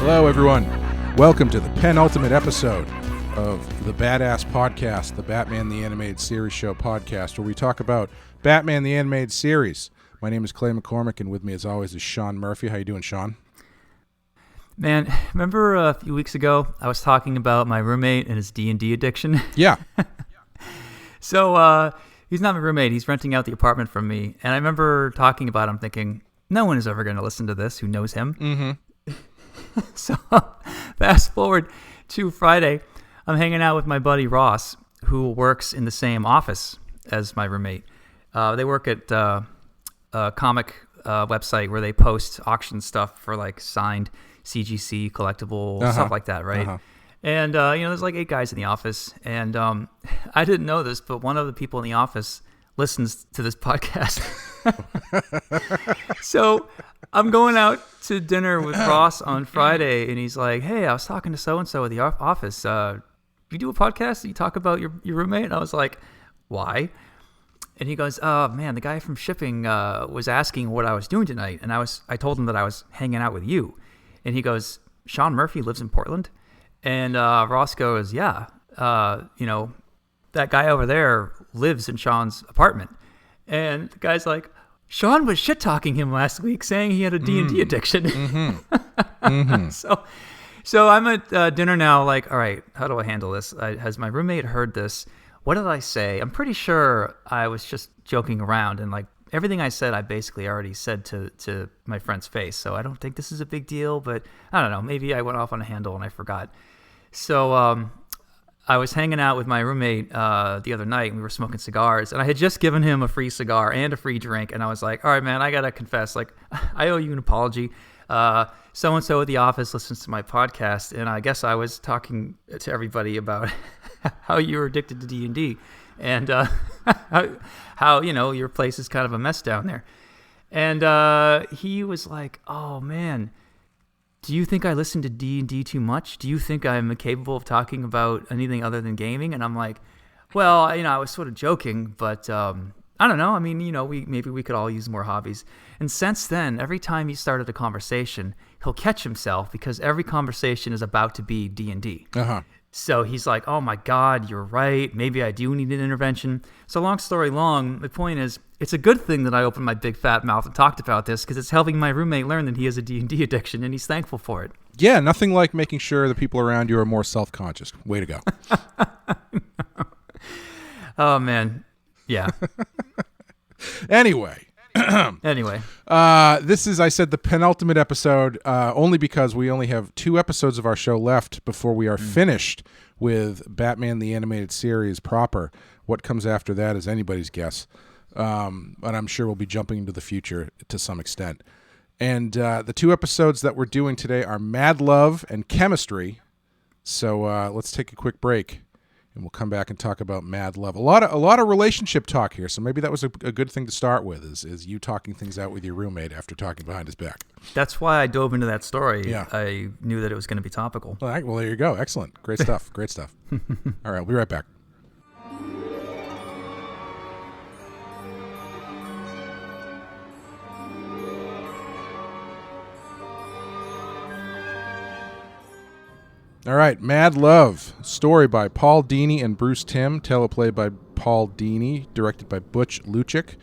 Hello, everyone. Welcome to the penultimate episode of the BATTASS podcast, the Batman the Animated Series show podcast, where we talk about Batman the Animated Series. My name is Clay McCormick, and with me, as always, is Sean Murphy. How you doing, Sean? Man, remember a few weeks ago, I was talking about my roommate and his D&D addiction? Yeah. So, he's not my roommate. He's renting out the apartment from me. And I remember talking about him thinking, no one is ever going to listen to this who knows him. Mm-hmm. So, fast forward to Friday. I'm hanging out with my buddy Ross, who works in the same office as my roommate. They work at a comic website where they post auction stuff for like signed CGC, collectible, stuff like that, right? Uh-huh. And, there's like 8 guys in the office. And I didn't know this, but one of the people in the office listens to this podcast. So I'm going out to dinner with Ross on Friday, and he's like, hey, I was talking to so-and-so at the office. You do a podcast? You talk about your roommate? And I was like, why? And he goes, oh, man, the guy from shipping was asking what I was doing tonight. And I told him that I was hanging out with you. And he goes, Sean Murphy lives in Portland? And Ross goes, yeah, that guy over there lives in Sean's apartment. And the guy's like, Sean was shit-talking him last week saying he had a D&D addiction. Mm-hmm. Mm-hmm. So I'm at dinner now, like, all right, how do I handle this? Has my roommate heard this? What did I say? I'm pretty sure I was just joking around, and like everything I said, I basically already said to my friend's face. So I don't think this is a big deal, but I don't know. Maybe I went off on a handle and I forgot. So I was hanging out with my roommate the other night, and we were smoking cigars, and I had just given him a free cigar and a free drink, and I was like, all right, man, I got to confess, like, I owe you an apology. So-and-so at the office listens to my podcast, and I guess I was talking to everybody about how you were addicted to D&D and how your place is kind of a mess down there. And he was like, oh, man, do you think I listen to D&D too much? Do you think I'm capable of talking about anything other than gaming? And I'm like, well, I was sort of joking, but I don't know. I mean, maybe we could all use more hobbies. And since then, every time he started a conversation, he'll catch himself because every conversation is about to be D&D. Uh-huh. So he's like, oh my God, you're right. Maybe I do need an intervention. So long story long, the point is, it's a good thing that I opened my big fat mouth and talked about this because it's helping my roommate learn that he has a D&D addiction, and he's thankful for it. Yeah, nothing like making sure the people around you are more self-conscious. Way to go. Oh, man. Yeah. Anyway. This is, I said, the penultimate episode, only because we only have 2 episodes of our show left before we are finished with Batman the Animated Series proper. What comes after that is anybody's guess. And I'm sure we'll be jumping into the future to some extent. And the 2 episodes that we're doing today are Mad Love and Chemistry. So let's take a quick break, and we'll come back and talk about Mad Love. A lot of relationship talk here, so maybe that was a good thing to start with, is you talking things out with your roommate after talking behind his back. That's why I dove into that story. Yeah. I knew that it was going to be topical. All right, well, there you go. Excellent. Great stuff. Great stuff. All right, we'll be right back. All right, Mad Love, story by Paul Dini and Bruce Timm, teleplay by Paul Dini, directed by Butch Luchik.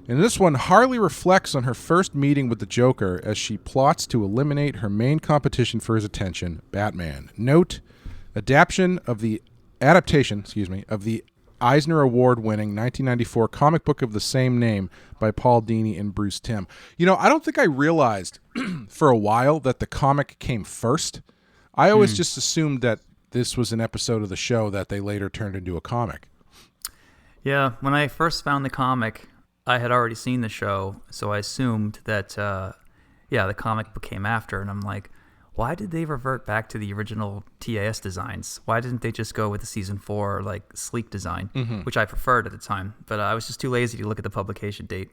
In this one, Harley reflects on her first meeting with the Joker as she plots to eliminate her main competition for his attention, Batman. Note, adaptation of the Eisner Award-winning 1994 comic book of the same name by Paul Dini and Bruce Timm. I don't think I realized for a while that the comic came first. I always just assumed that this was an episode of the show that they later turned into a comic. Yeah, when I first found the comic, I had already seen the show, so I assumed that, the comic book came after, and I'm like, why did they revert back to the original TAS designs? Why didn't they just go with the season 4, like, sleek design, which I preferred at the time, but I was just too lazy to look at the publication date.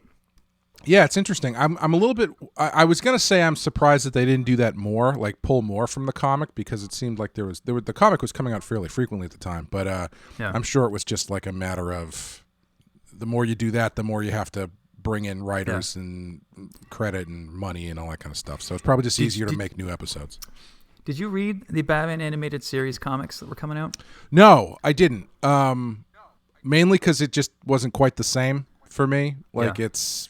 Yeah, it's interesting. I'm a little bit. I was gonna say I'm surprised that they didn't do that more, like pull more from the comic, because it seemed like the comic was coming out fairly frequently at the time. But I'm sure it was just like a matter of the more you do that, the more you have to bring in writers and credit and money and all that kind of stuff. So it's probably just easier to make new episodes. Did you read the Batman animated series comics that were coming out? No, I didn't. Mainly because it just wasn't quite the same for me. Like it's,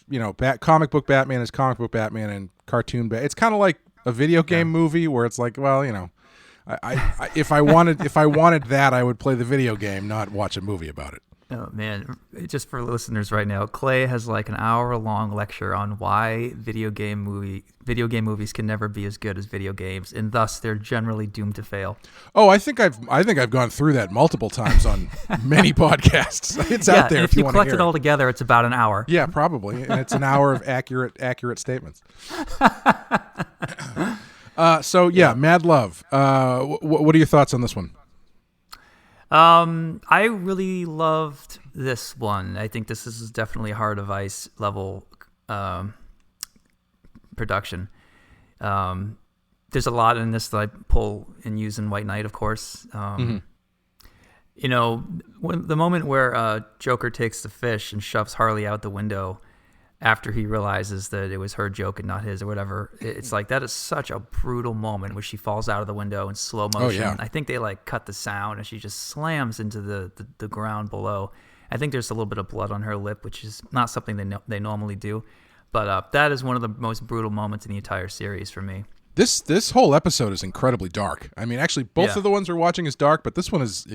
comic book Batman is comic book Batman and cartoon Batman. It's kind of like a video game movie where it's like, well, I if I wanted that, I would play the video game, not watch a movie about it. Oh man, just for listeners right now, Clay has like an hour-long lecture on why video game movies can never be as good as video games, and thus they're generally doomed to fail. Oh, I think I've gone through that multiple times on many podcasts. It's out there if you want to collect hear it all together, it's about an hour. Yeah, probably, and it's an hour of accurate statements. Mad Love. What are your thoughts on this one? I really loved this one. I think this is definitely Heart of Ice level production. There's a lot in this that I pull and use in White Knight, of course. When the moment where Joker takes the fish and shoves Harley out the window after he realizes that it was her joke and not his or whatever, it's like that is such a brutal moment where she falls out of the window in slow motion. Oh, yeah. I think they cut the sound and she just slams into the ground below. I think there's a little bit of blood on her lip, which is not something they normally do. But that is one of the most brutal moments in the entire series for me. This whole episode is incredibly dark. I mean, actually, both of the ones we're watching is dark, but this one is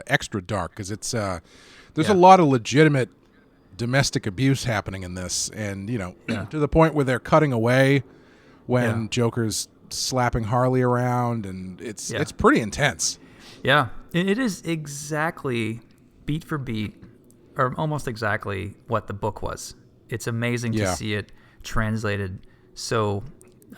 extra dark because it's there's a lot of legitimate domestic abuse happening in this, and to the point where they're cutting away when Joker's slapping Harley around, and it's pretty intense. Yeah, it is exactly beat for beat, or almost exactly what the book was. It's amazing to see it translated so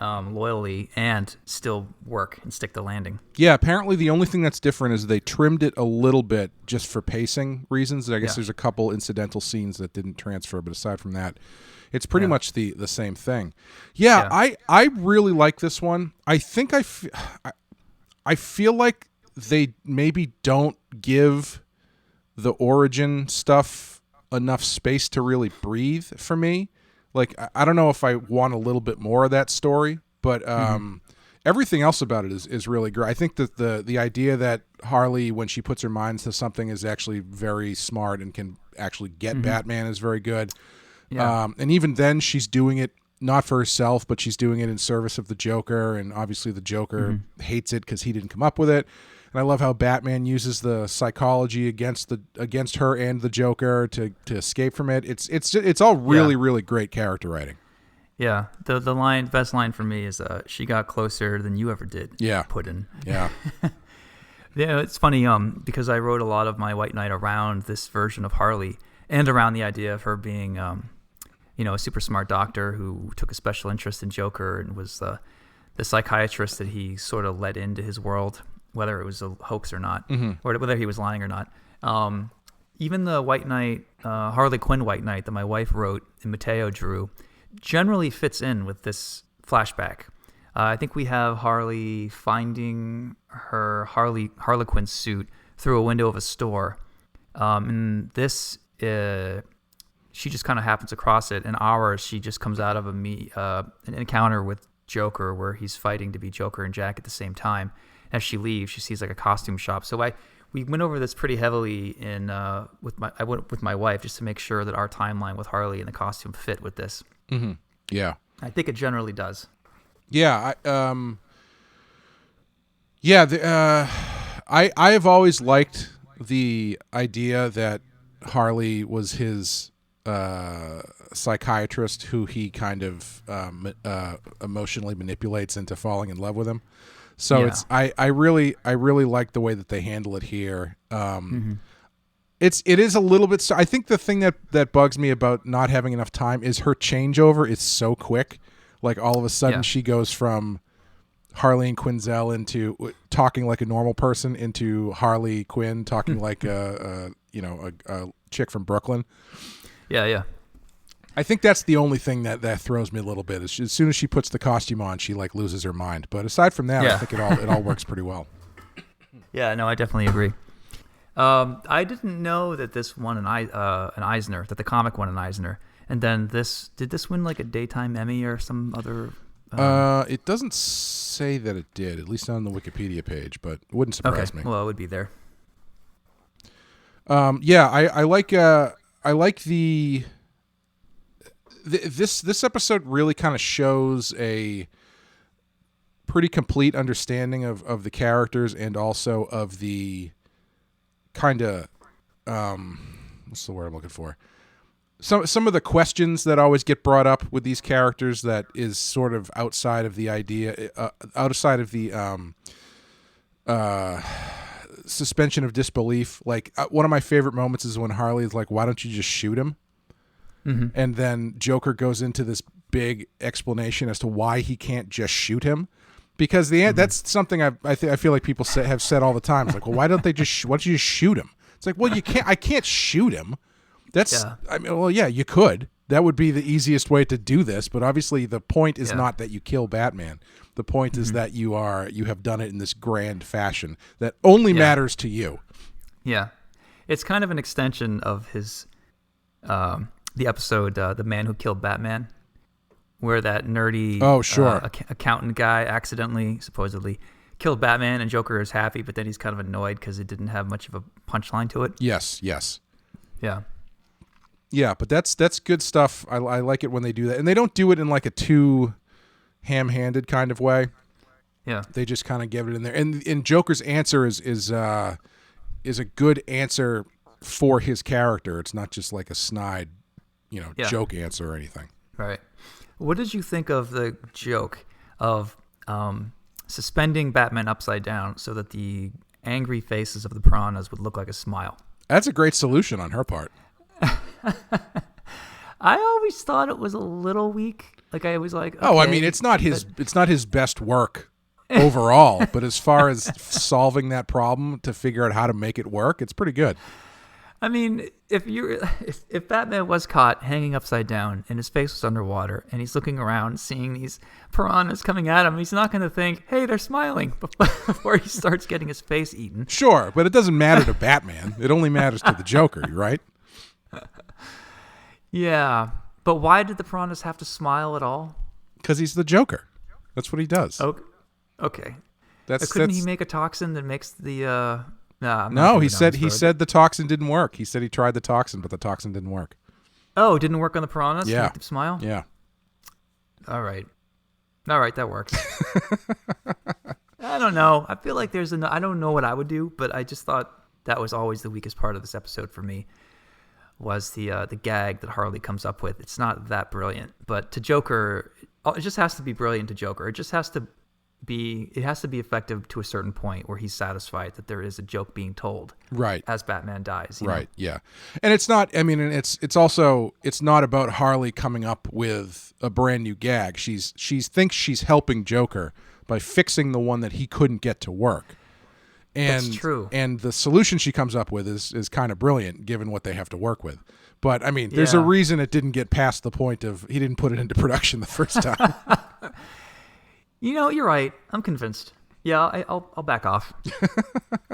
loyally and still work and stick the landing. Yeah, apparently the only thing that's different is they trimmed it a little bit just for pacing reasons. I guess there's a couple incidental scenes that didn't transfer, but aside from that, it's pretty much the same thing. I really like this one. I think I feel like they maybe don't give the origin stuff enough space to really breathe for me. Like, I don't know if I want a little bit more of that story, but everything else about it is really great. I think that the idea that Harley, when she puts her mind to something, is actually very smart and can actually get Batman is very good. Yeah. And even then, she's doing it not for herself, but she's doing it in service of the Joker, and obviously the Joker hates it because he didn't come up with it. And I love how Batman uses the psychology against her and the Joker to escape from it. It's all really great character writing. Yeah, the best line for me is she got closer than you ever did. Yeah, Puddin'. Yeah. Yeah, it's funny because I wrote a lot of my White Knight around this version of Harley and around the idea of her being a super smart doctor who took a special interest in Joker and was the psychiatrist that he sort of let into his world, whether it was a hoax or not, or whether he was lying or not. Even the White Knight, Harley Quinn White Knight that my wife wrote and Mateo drew, generally fits in with this flashback. I think we have Harley finding her Harlequin suit through a window of a store. And this, she just kind of happens across it. In ours, she just comes out of an encounter with Joker where he's fighting to be Joker and Jack at the same time. As she leaves, she sees like a costume shop. So we went over this pretty heavily with my wife just to make sure that our timeline with Harley and the costume fit with this. Mm-hmm. Yeah, I think it generally does. Yeah, I have always liked the idea that Harley was his psychiatrist, who he kind of emotionally manipulates into falling in love with him. So I really like the way that they handle it here. It is a little bit. I think the thing that bugs me about not having enough time is her changeover is so quick. Like all of a sudden she goes from Harley Quinzel into talking like a normal person into Harley Quinn talking like a chick from Brooklyn. Yeah. I think that's the only thing that throws me a little bit. As soon as she puts the costume on, she like loses her mind. But aside from that, I think it all works pretty well. Yeah, no, I definitely agree. I didn't know that this won an Eisner, that the comic won an Eisner, and then did this win like a daytime Emmy or some other It doesn't say that it did, at least not on the Wikipedia page, but it wouldn't surprise me. Well, it would be there. Yeah, I like this episode really kind of shows a pretty complete understanding of the characters and also of the kind of what's the word I'm looking for? Some of the questions that always get brought up with these characters that is sort of outside of the idea, outside of the suspension of disbelief. Like one of my favorite moments is when Harley is like, "Why don't you just shoot him?" Mm-hmm. And then Joker goes into this big explanation as to why he can't just shoot him, because that's something I feel like people have said all the time. It's like, well, why don't you just shoot him? It's like, well, you can't. I can't shoot him. I mean, well, yeah, you could. That would be the easiest way to do this, but obviously the point is not that you kill Batman. The point is that you have done it in this grand fashion that only matters to you. Yeah. It's kind of an extension of his the episode The Man Who Killed Batman, where that nerdy accountant guy accidentally, supposedly, killed Batman, and Joker is happy, but then he's kind of annoyed because it didn't have much of a punchline to it. Yes. Yeah. Yeah, but that's good stuff. I like it when they do that. And they don't do it in like a too ham-handed kind of way. Yeah. They just kind of give it in there. And Joker's answer is a good answer for his character. It's not just like a snide, joke answer or anything. Right. What did you think of the joke of suspending Batman upside down so that the angry faces of the piranhas would look like a smile? That's a great solution on her part. I always thought it was a little weak. Like I was like, okay, I mean, it's not his best work overall, but as far as solving that problem to figure out how to make it work, it's pretty good. I mean, if Batman was caught hanging upside down and his face was underwater and he's looking around seeing these piranhas coming at him, he's not going to think, hey, they're smiling before he starts getting his face eaten. Sure, but it doesn't matter to Batman. It only matters to the Joker, right? Yeah, but why did the piranhas have to smile at all? Because he's the Joker. That's what he does. Okay. Couldn't he make a toxin that makes the... No, he said the toxin didn't work. He said he tried the toxin, but the toxin didn't work. Oh, it didn't work on the piranhas to make them smile? Yeah. All right, that works. I don't know. I feel like I don't know what I would do, but I just thought that was always the weakest part of this episode for me, was the gag that Harley comes up with. It's not that brilliant, but to Joker, it just has to be brilliant to Joker. It just has to be effective to a certain point where he's satisfied that there is a joke being told, right, as Batman dies, you right know? Yeah. And it's not, I mean, it's also, it's not about Harley coming up with a brand new gag. She thinks she's helping Joker by fixing the one that he couldn't get to work. And that's true. And the solution she comes up with is kind of brilliant given what they have to work with. But I mean, there's a reason it didn't get past the point of he didn't put it into production the first time. You're right. I'm convinced. Yeah, I'll back off.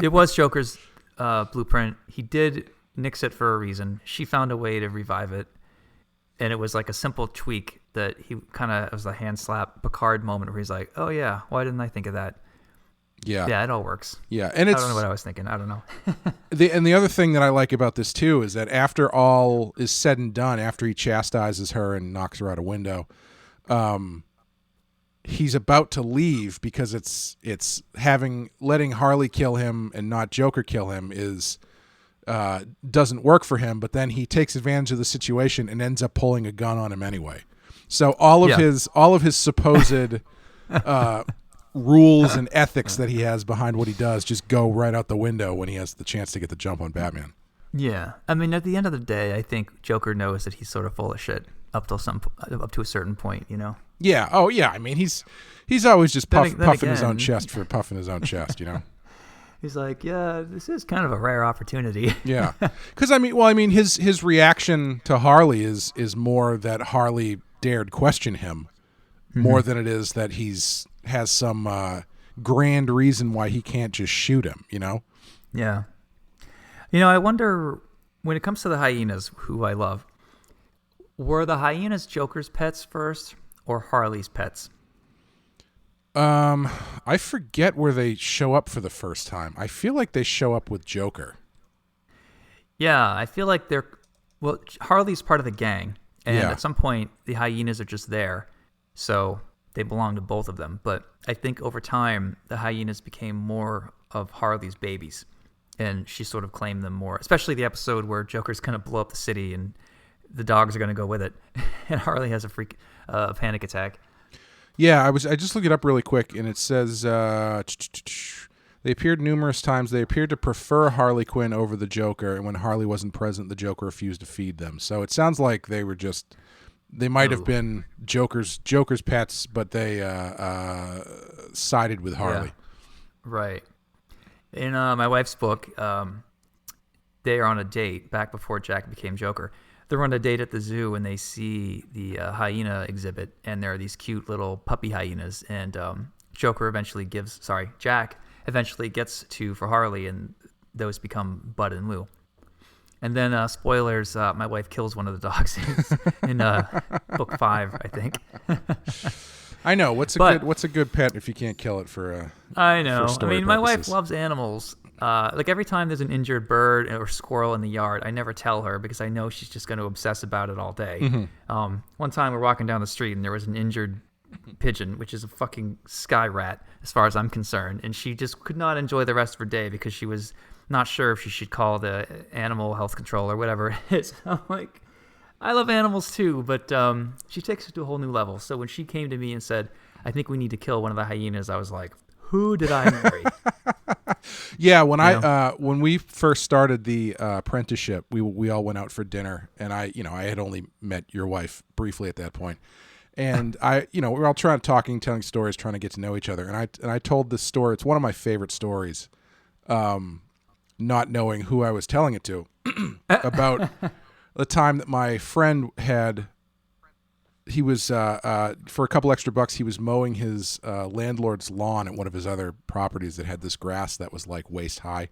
It was Joker's blueprint. He did nix it for a reason. She found a way to revive it, and it was like a simple tweak that he kind of, it was a hand slap Picard moment where he's like, "Oh yeah, why didn't I think of that?" Yeah, it all works. Yeah, and I don't know what I was thinking. I don't know. The other thing that I like about this too is that after all is said and done, after he chastises her and knocks her out a window, he's about to leave because it's letting Harley kill him and not Joker kill him is doesn't work for him. But then he takes advantage of the situation and ends up pulling a gun on him anyway. So all of his supposed rules and ethics that he has behind what he does just go right out the window when he has the chance to get the jump on Batman. Yeah, I mean, at the end of the day, I think Joker knows that he's sort of full of shit up to a certain point, you know. Yeah. Oh, yeah. I mean, he's always just puffing his own chest for puffing his own chest, you know. He's like, yeah, this is kind of a rare opportunity. Yeah, because I mean, his reaction to Harley is more that Harley dared question him more than it is that has some grand reason why he can't just shoot him, you know? Yeah. I wonder, when it comes to the hyenas, who I love, were the hyenas Joker's pets first or Harley's pets? I forget where they show up for the first time. I feel like they show up with Joker. Yeah, I feel like Harley's part of the gang, and at some point the hyenas are just there, so they belong to both of them. But I think over time the hyenas became more of Harley's babies, and she sort of claimed them more. Especially the episode where Joker's gonna blow up the city, and the dogs are gonna go with it, and Harley has a panic attack. Yeah, I just looked it up really quick, and it says they appeared numerous times. They appeared to prefer Harley Quinn over the Joker, and when Harley wasn't present, the Joker refused to feed them. So it sounds like they might have been Joker's pets, but they sided with Harley. Yeah. Right. In my wife's book, they are on a date back before Jack became Joker. They're on a date at the zoo, and they see the hyena exhibit, and there are these cute little puppy hyenas. And Jack eventually gets two for Harley, and those become Bud and Lou. And then, spoilers, my wife kills one of the dogs in book 5, I think. I know. What's a good pet if you can't kill it for I know. For story my purposes? wife loves animals. Like every time there's an injured bird or squirrel in the yard, I never tell her because I know she's just going to obsess about it all day. Mm-hmm. One time we're walking down the street and there was an injured pigeon, which is a fucking sky rat as far as I'm concerned, and she just could not enjoy the rest of her day because she was not sure if she should call the animal health control or whatever it is. I'm like, I love animals too, but she takes it to a whole new level. So when she came to me and said, I think we need to kill one of the hyenas, I was like, who did I marry? Yeah, when we first started the apprenticeship, we all went out for dinner, and I had only met your wife briefly at that point, and we were all telling stories, trying to get to know each other, and I told this story. It's one of my favorite stories, not knowing who I was telling it to, about the time that my friend he was for a couple extra bucks, he was mowing his landlord's lawn at one of his other properties that had this grass that was like waist high.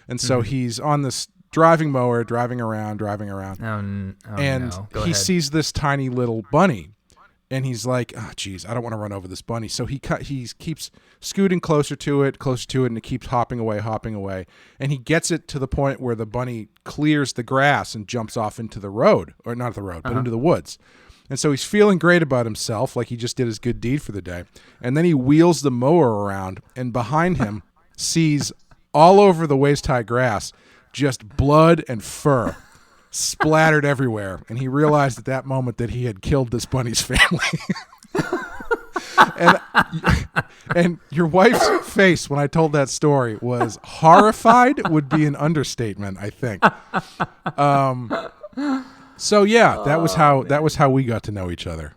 And so he's on this driving mower, driving around. And he sees this tiny little bunny, and he's like, oh, geez, I don't want to run over this bunny. So he keeps scooting closer to it, and it keeps hopping away. And he gets it to the point where the bunny clears the grass and jumps off into the road, or not the road, but into the woods. And so he's feeling great about himself, like he just did his good deed for the day. And then he wheels the mower around, and behind him sees all over the waist-high grass just blood and fur splattered everywhere. And he realized at that moment that he had killed this bunny's family. And your wife's face when I told that story was horrified would be an understatement, I think. So yeah, that was how we got to know each other.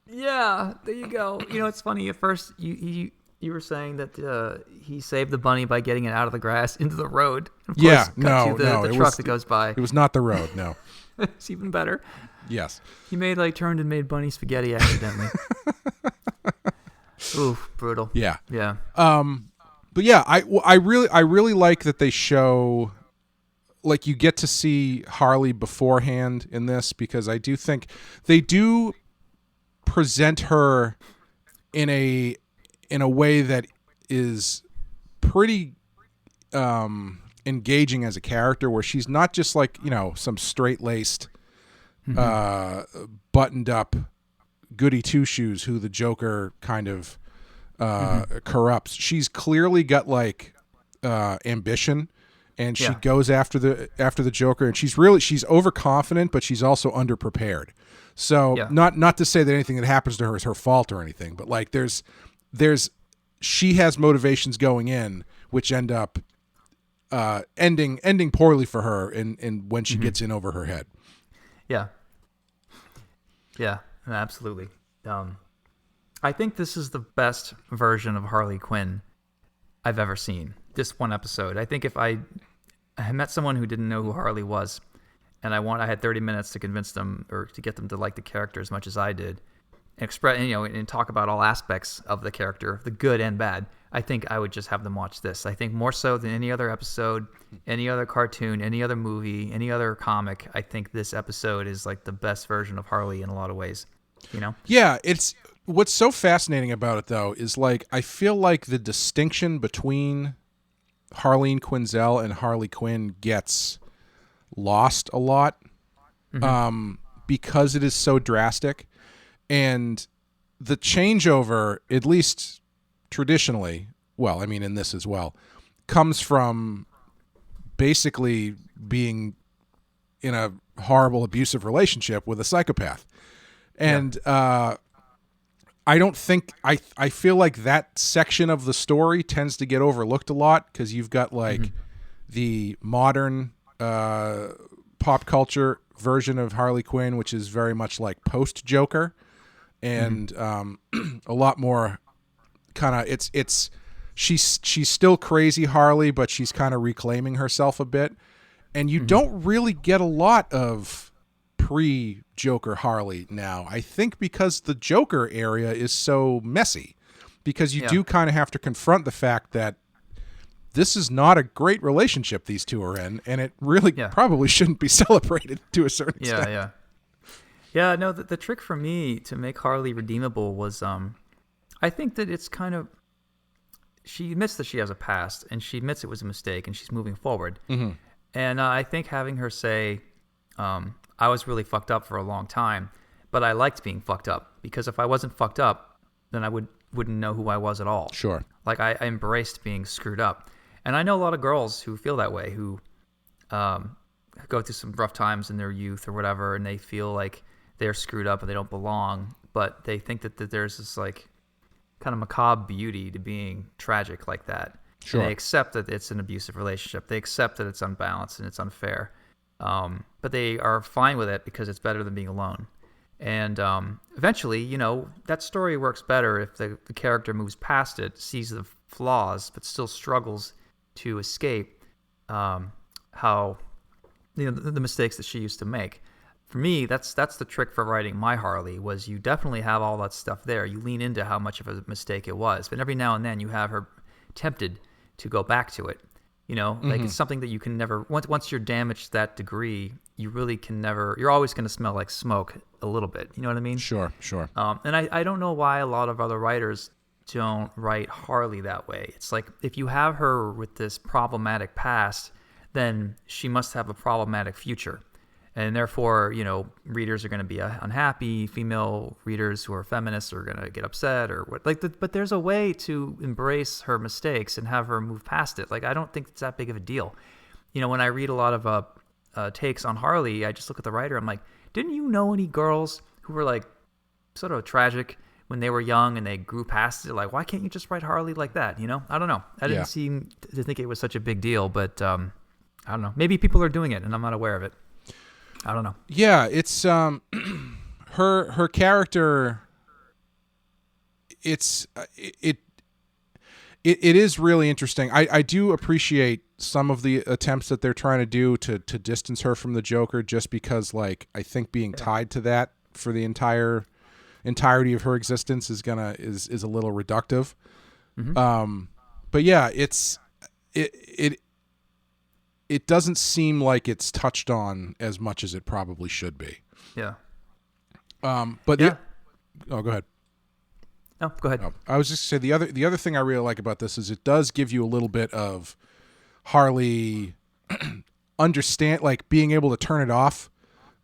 Yeah, there you go. It's funny. At first, you were saying that he saved the bunny by getting it out of the grass into the road. Of course, the truck that goes by. It was not the road. No, it's even better. Yes, he turned and made bunny spaghetti accidentally. Oof, brutal. Yeah, yeah. But yeah, I really like that they show. Like, you get to see Harley beforehand in this, because I do think they do present her in a way that is pretty engaging as a character, where she's not just like, some straight-laced, buttoned up goody two-shoes who the Joker kind of corrupts. She's clearly got like ambition. And she goes after the Joker, and she's overconfident, but she's also underprepared. So not to say that anything that happens to her is her fault or anything, but like she has motivations going in which end up ending poorly for her in when she gets in over her head. Yeah. Yeah, absolutely. I think this is the best version of Harley Quinn I've ever seen. This one episode. I think if I met someone who didn't know who Harley was, and I had 30 minutes to convince them or to get them to like the character as much as I did, and talk about all aspects of the character, the good and bad, I think I would just have them watch this. I think more so than any other episode, any other cartoon, any other movie, any other comic, I think this episode is like the best version of Harley in a lot of ways. Yeah, it's what's so fascinating about it, though, is like I feel like the distinction between Harleen Quinzel and Harley Quinn gets lost a lot because it is so drastic. And the changeover, at least traditionally, well, I mean, in this as well, comes from basically being in a horrible abusive relationship with a psychopath. And I don't think I feel like that section of the story tends to get overlooked a lot because you've got like the modern pop culture version of Harley Quinn, which is very much like post Joker, and a lot more kind of it's she's still crazy Harley, but she's kind of reclaiming herself a bit, and you don't really get a lot of pre-Joker Harley now. I think because the Joker area is so messy, because you do kind of have to confront the fact that this is not a great relationship these two are in, and it really probably shouldn't be celebrated to a certain extent. Yeah, no, the trick for me to make Harley redeemable was I think that it's kind of, she admits that she has a past, and she admits it was a mistake, and she's moving forward. And I think having her say, I was really fucked up for a long time, but I liked being fucked up, because if I wasn't fucked up, then I wouldn't know who I was at all. Sure. Like I embraced being screwed up. And I know a lot of girls who feel that way, who go through some rough times in their youth or whatever, and they feel like they're screwed up and they don't belong, but they think that there's this like kind of macabre beauty to being tragic like that. Sure. And they accept that it's an abusive relationship. They accept that it's unbalanced and it's unfair. But they are fine with it because it's better than being alone. And eventually, you know, that story works better if the character moves past it, sees the flaws, but still struggles to escape how, you know, the mistakes that she used to make. For me, that's the trick for writing my Harley, was you definitely have all that stuff there. You lean into how much of a mistake it was, but every now and then you have her tempted to go back to it. You know, like it's something that you can never, once you're damaged to that degree, you really can never, you're always going to smell like smoke a little bit. You know what I mean? Sure. And I don't know why a lot of other writers don't write Harley that way. It's like, if you have her with this problematic past, then she must have a problematic future. And therefore, you know, readers are going to be unhappy. Female readers who are feminists are going to get upset, or what. But there's a way to embrace her mistakes and have her move past it. Like, I don't think it's that big of a deal. You know, when I read a lot of takes on Harley, I just look at the writer. I'm like, didn't you know any girls who were like sort of tragic when they were young and they grew past it? Like, why can't you just write Harley like that? You know, I don't know. I didn't seem to think it was such a big deal, but I don't know. Maybe people are doing it and I'm not aware of it. I don't know. Yeah, it's her character. It is really interesting. I do appreciate some of the attempts that they're trying to do to distance her from the Joker, just because, like, I think being tied to that for the entirety of her existence is a little reductive. But yeah, it doesn't seem like it's touched on as much as it probably should be. Yeah. But yeah. Oh, go ahead. No, go ahead. I was just going to say the other thing I really like about this is it does give you a little bit of Harley understand, like, being able to turn off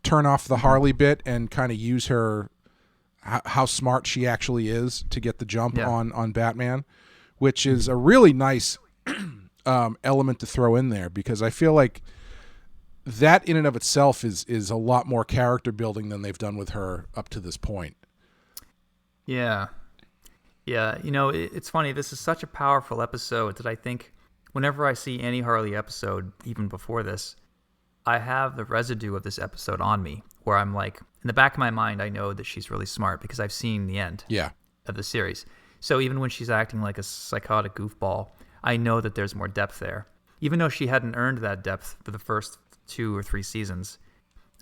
the Harley bit and kind of use her, how smart she actually is to get the jump on Batman, which is a really nice element to throw in there, because I feel like that in and of itself is a lot more character building than they've done with her up to this point. Yeah. You know, it's funny. This is such a powerful episode that I think whenever I see any Harley episode, even before this, I have the residue of this episode on me, where I'm like, in the back of my mind, I know that she's really smart because I've seen the end of the series. So even when she's acting like a psychotic goofball, I know that there's more depth there, even though she hadn't earned that depth for the first 2 or 3 seasons.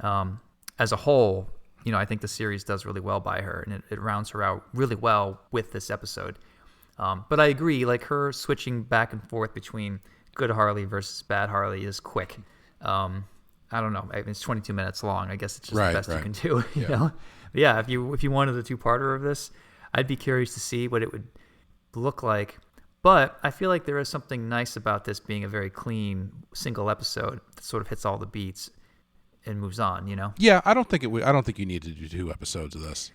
As a whole, you know, I think the series does really well by her, and it rounds her out really well with this episode. But I agree, like, her switching back and forth between good Harley versus bad Harley is quick. I don't know. I mean, it's 22 minutes long. I guess it's just the best you can do. You know? But yeah, if you wanted a 2-parter of this, I'd be curious to see what it would look like. But I feel like there is something nice about this being a very clean single episode that sort of hits all the beats and moves on, you know? Yeah, I don't think you need to do 2 episodes of this.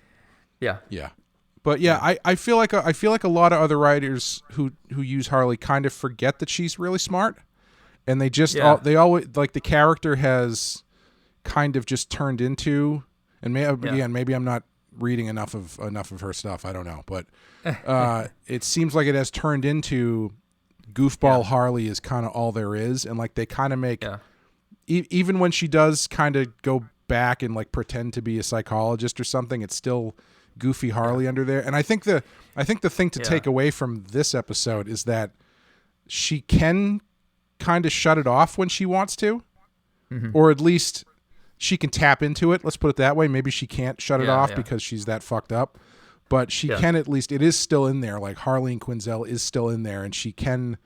Yeah. Yeah. But yeah, I feel like a lot of other writers who use Harley kind of forget that she's really smart, and they just they always like the character has kind of just turned into, and again maybe I'm not reading enough of her stuff, I don't know, but it seems like it has turned into goofball Harley is kind of all there is, and like they kind of make even when she does kind of go back and like pretend to be a psychologist or something, it's still goofy Harley under there. And I think the thing to take away from this episode is that she can kind of shut it off when she wants to, or at least she can tap into it. Let's put it that way. Maybe she can't shut it off because she's that fucked up, but she can at least, it is still in there. Like Harleen Quinzel is still in there, and she can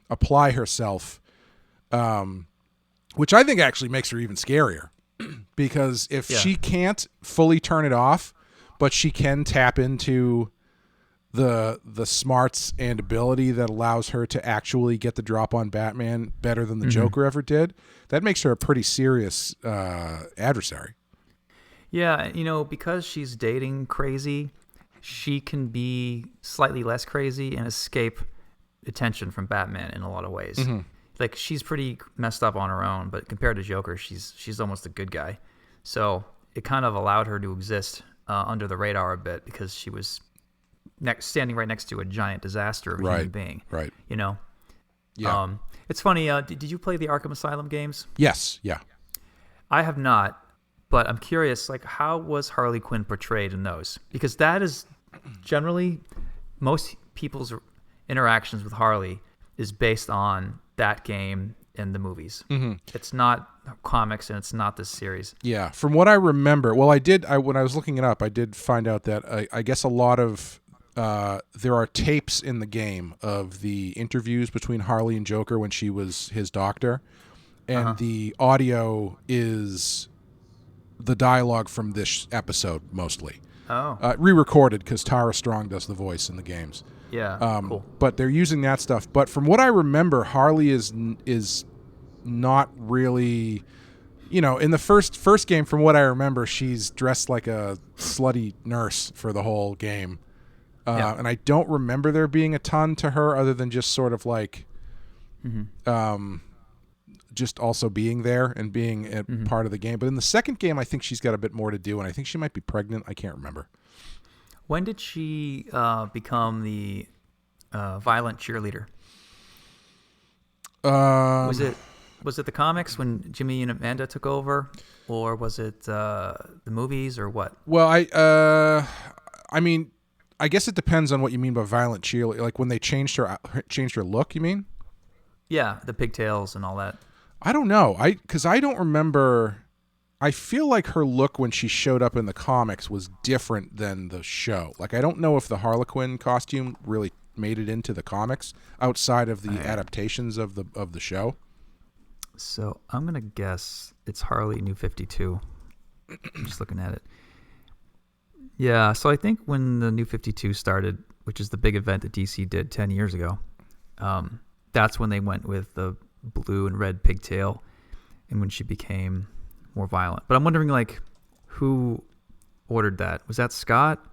apply herself, which I think actually makes her even scarier because if she can't fully turn it off, but she can tap into the smarts and ability that allows her to actually get the drop on Batman better than the Joker ever did. That makes her a pretty serious adversary. Yeah, you know, because she's dating crazy, she can be slightly less crazy and escape attention from Batman in a lot of ways. Like she's pretty messed up on her own, but compared to Joker, she's almost a good guy. So it kind of allowed her to exist under the radar a bit because she was standing right next to a giant disaster of a human being. Right. You know? Yeah. It's funny. Did you play the Arkham Asylum games? Yes. Yeah. I have not, but I'm curious, like, how was Harley Quinn portrayed in those? Because that is generally most people's interactions with Harley is based on that game and the movies. It's not comics and it's not this series. Yeah. From what I remember, well, when I was looking it up, I did find out that I guess a lot of there are tapes in the game of the interviews between Harley and Joker when she was his doctor, and the audio is the dialogue from this episode mostly. Re-recorded because Tara Strong does the voice in the games. Yeah, cool. But they're using that stuff. But from what I remember, Harley is not really, you know, in the first game, from what I remember, she's dressed like a slutty nurse for the whole game. And I don't remember there being a ton to her other than just sort of like, just also being there and being a part of the game. But in the second game, I think she's got a bit more to do, and I think she might be pregnant. I can't remember. When did she become the violent cheerleader? Was it the comics when Jimmy and Amanda took over, or was it the movies, or what? Well, I mean, I guess it depends on what you mean by violent cheerleader. Like when they changed her look, you mean? Yeah, the pigtails and all that. I don't know. Because I don't remember. I feel like her look when she showed up in the comics was different than the show. Like I don't know if the Harley Quinn costume really made it into the comics outside of the adaptations of the show. So I'm gonna guess it's Harley New 52. I'm just looking at it. Yeah, so I think when the New 52 started, which is the big event that DC did 10 years ago, that's when they went with the blue and red pigtail, and when she became more violent. But I'm wondering, like, who ordered that? Was that Scott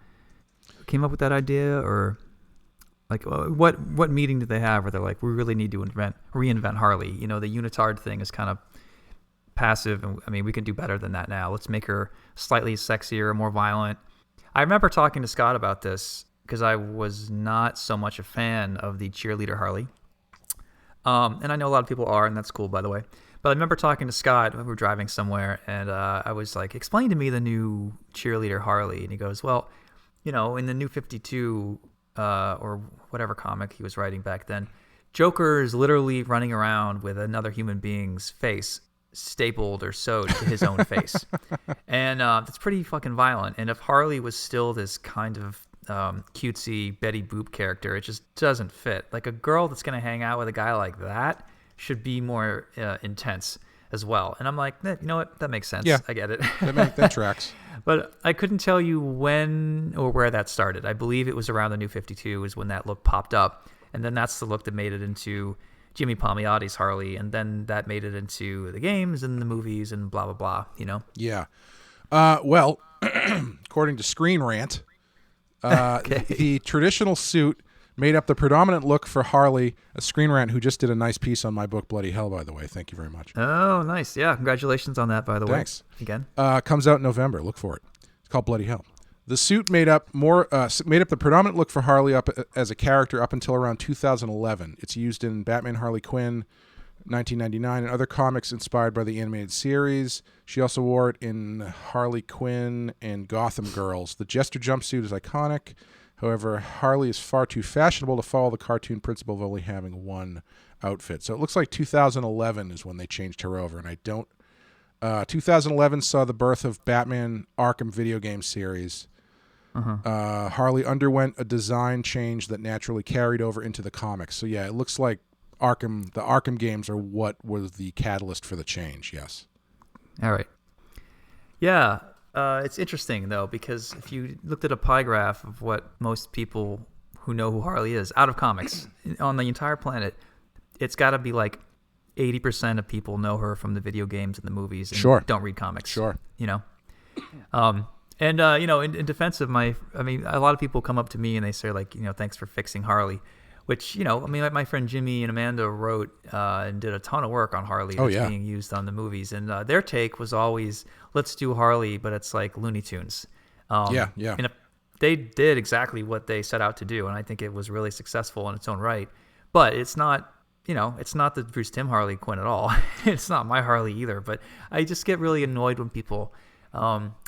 who came up with that idea, or like what meeting did they have where they're like, we really need to reinvent Harley? You know, the unitard thing is kind of passive, and I mean, we can do better than that now. Let's make her slightly sexier, more violent. I remember talking to Scott about this because I was not so much a fan of the cheerleader Harley. And I know a lot of people are, and that's cool, by the way. But I remember talking to Scott when we were driving somewhere, and I was like, explain to me the new cheerleader Harley. And he goes, well, you know, in the New 52 or whatever comic he was writing back then, Joker is literally running around with another human being's face stapled or sewed to his own face. And that's pretty fucking violent. And if Harley was still this kind of cutesy Betty Boop character, it just doesn't fit. Like a girl that's going to hang out with a guy like that should be more intense. as well. And I'm like, you know what? That makes sense. Yeah. I get it. That tracks. But I couldn't tell you when or where that started. I believe it was around the New 52 is when that look popped up. And then that's the look that made it into Jimmy Palmiotti's Harley. And then that made it into the games and the movies and blah, blah, blah, you know? Yeah. Well, according to Screen Rant, the traditional suit made up the predominant look for Harley, a Screen Rant who just did a nice piece on my book, Bloody Hell, by the way. Thank you very much. Oh, nice. Yeah, congratulations on that, by the way. Thanks. Again. Comes out in November. Look for it. It's called Bloody Hell. The suit made up the predominant look for Harley up as a character up until around 2011. It's used in Batman Harley Quinn, 1999, and other comics inspired by the animated series. She also wore it in Harley Quinn and Gotham Girls. The Jester jumpsuit is iconic. However, Harley is far too fashionable to follow the cartoon principle of only having one outfit. So it looks like 2011 is when they changed her over, and I don't. 2011 saw the birth of Batman Arkham video game series. Harley underwent a design change that naturally carried over into the comics. So yeah, it looks like the Arkham games are what was the catalyst for the change. Yes. All right. Yeah. It's interesting, though, because if you looked at a pie graph of what most people who know who Harley is out of comics on the entire planet, it's got to be like 80% of people know her from the video games and the movies and don't read comics. Sure. You know? In defense of a lot of people come up to me and they say, like, thanks for fixing Harley. Which, my friend Jimmy and Amanda wrote and did a ton of work on Harley that's being used on the movies. And their take was always, let's do Harley, but it's like Looney Tunes. And they did exactly what they set out to do, and I think it was really successful in its own right. But it's not, it's not the Bruce Timm Harley Quinn at all. It's not my Harley either. But I just get really annoyed when people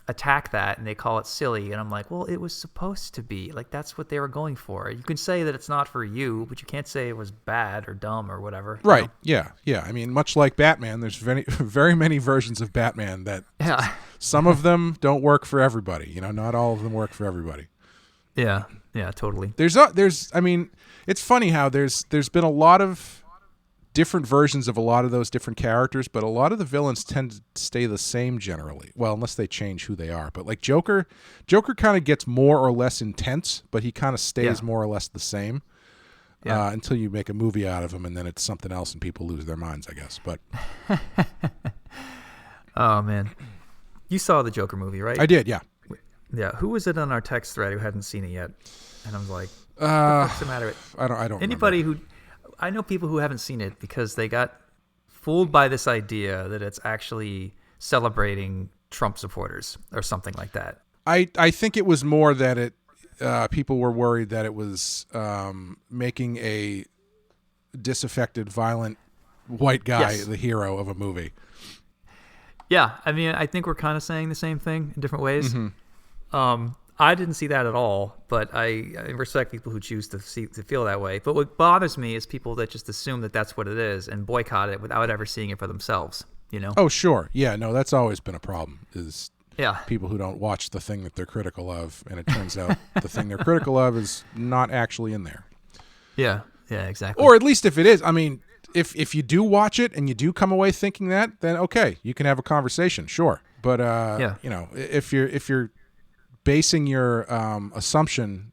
attack that and they call it silly, and I'm like, well, it was supposed to be like, that's what they were going for. You can say that it's not for you, but you can't say it was bad or dumb or whatever, right? Yeah I mean, much like Batman, there's very many versions of Batman that some of them don't work for everybody. Not all of them work for everybody. Yeah Totally. There's it's funny how there's been a lot of different versions of a lot of those different characters, but a lot of the villains tend to stay the same generally. Well, unless they change who they are. But like Joker kind of gets more or less intense, but he kind of stays more or less the same until you make a movie out of him, and then it's something else and people lose their minds, I guess. But oh, man. You saw the Joker movie, right? I did, yeah. Yeah. Who was it on our text thread who hadn't seen it yet? And I was like, what the fuck's the matter with I don't anybody remember. I know people who haven't seen it because they got fooled by this idea that it's actually celebrating Trump supporters or something like that. I think it was more that it people were worried that it was making a disaffected, violent white guy the hero of a movie. Yeah, I think we're kind of saying the same thing in different ways. Mm-hmm. I didn't see that at all, but I respect people who choose to feel that way. But what bothers me is people that just assume that that's what it is and boycott it without ever seeing it for themselves. Oh, sure. Yeah, no, that's always been a problem. Is people who don't watch the thing that they're critical of, and it turns out the thing they're critical of is not actually in there. Yeah, exactly. Or at least if it is, if you do watch it and you do come away thinking that, then okay, you can have a conversation, sure. But if you're basing your assumption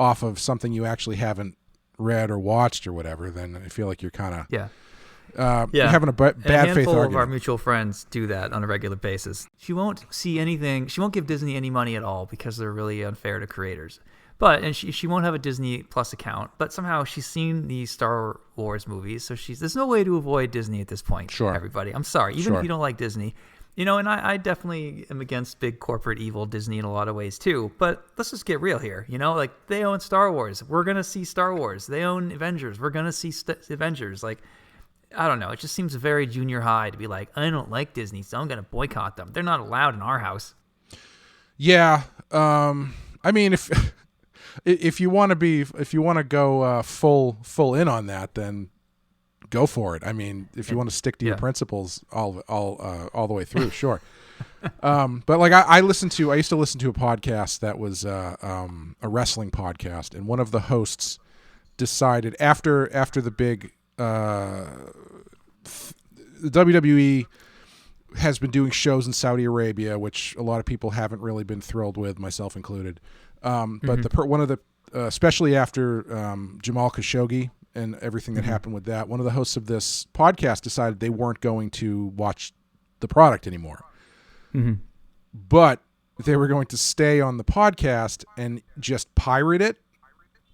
off of something you actually haven't read or watched or whatever, then I feel like you're kind of you're having a bad faith argument. A handful of our mutual friends do that on a regular basis. She won't see anything. She won't give Disney any money at all because they're really unfair to creators. And she won't have a Disney Plus account, but somehow she's seen the Star Wars movies, so there's no way to avoid Disney at this point. Sure. Everybody. I'm sorry. Even if you don't like Disney. And I definitely am against big corporate evil Disney in a lot of ways too. But let's just get real here. Like they own Star Wars. We're going to see Star Wars. They own Avengers. We're going to see Avengers. Like, I don't know. It just seems very junior high to be like, I don't like Disney, so I'm going to boycott them. They're not allowed in our house. Yeah. If you want to go full in on that, then go for it. If you want to stick to your principles all the way through, sure. But like I used to listen to a podcast that was a wrestling podcast, and one of the hosts decided after the big the WWE has been doing shows in Saudi Arabia, which a lot of people haven't really been thrilled with, myself included. But one of the, especially after Jamal Khashoggi and everything that happened with that, one of the hosts of this podcast decided they weren't going to watch the product anymore. But they were going to stay on the podcast and just pirate it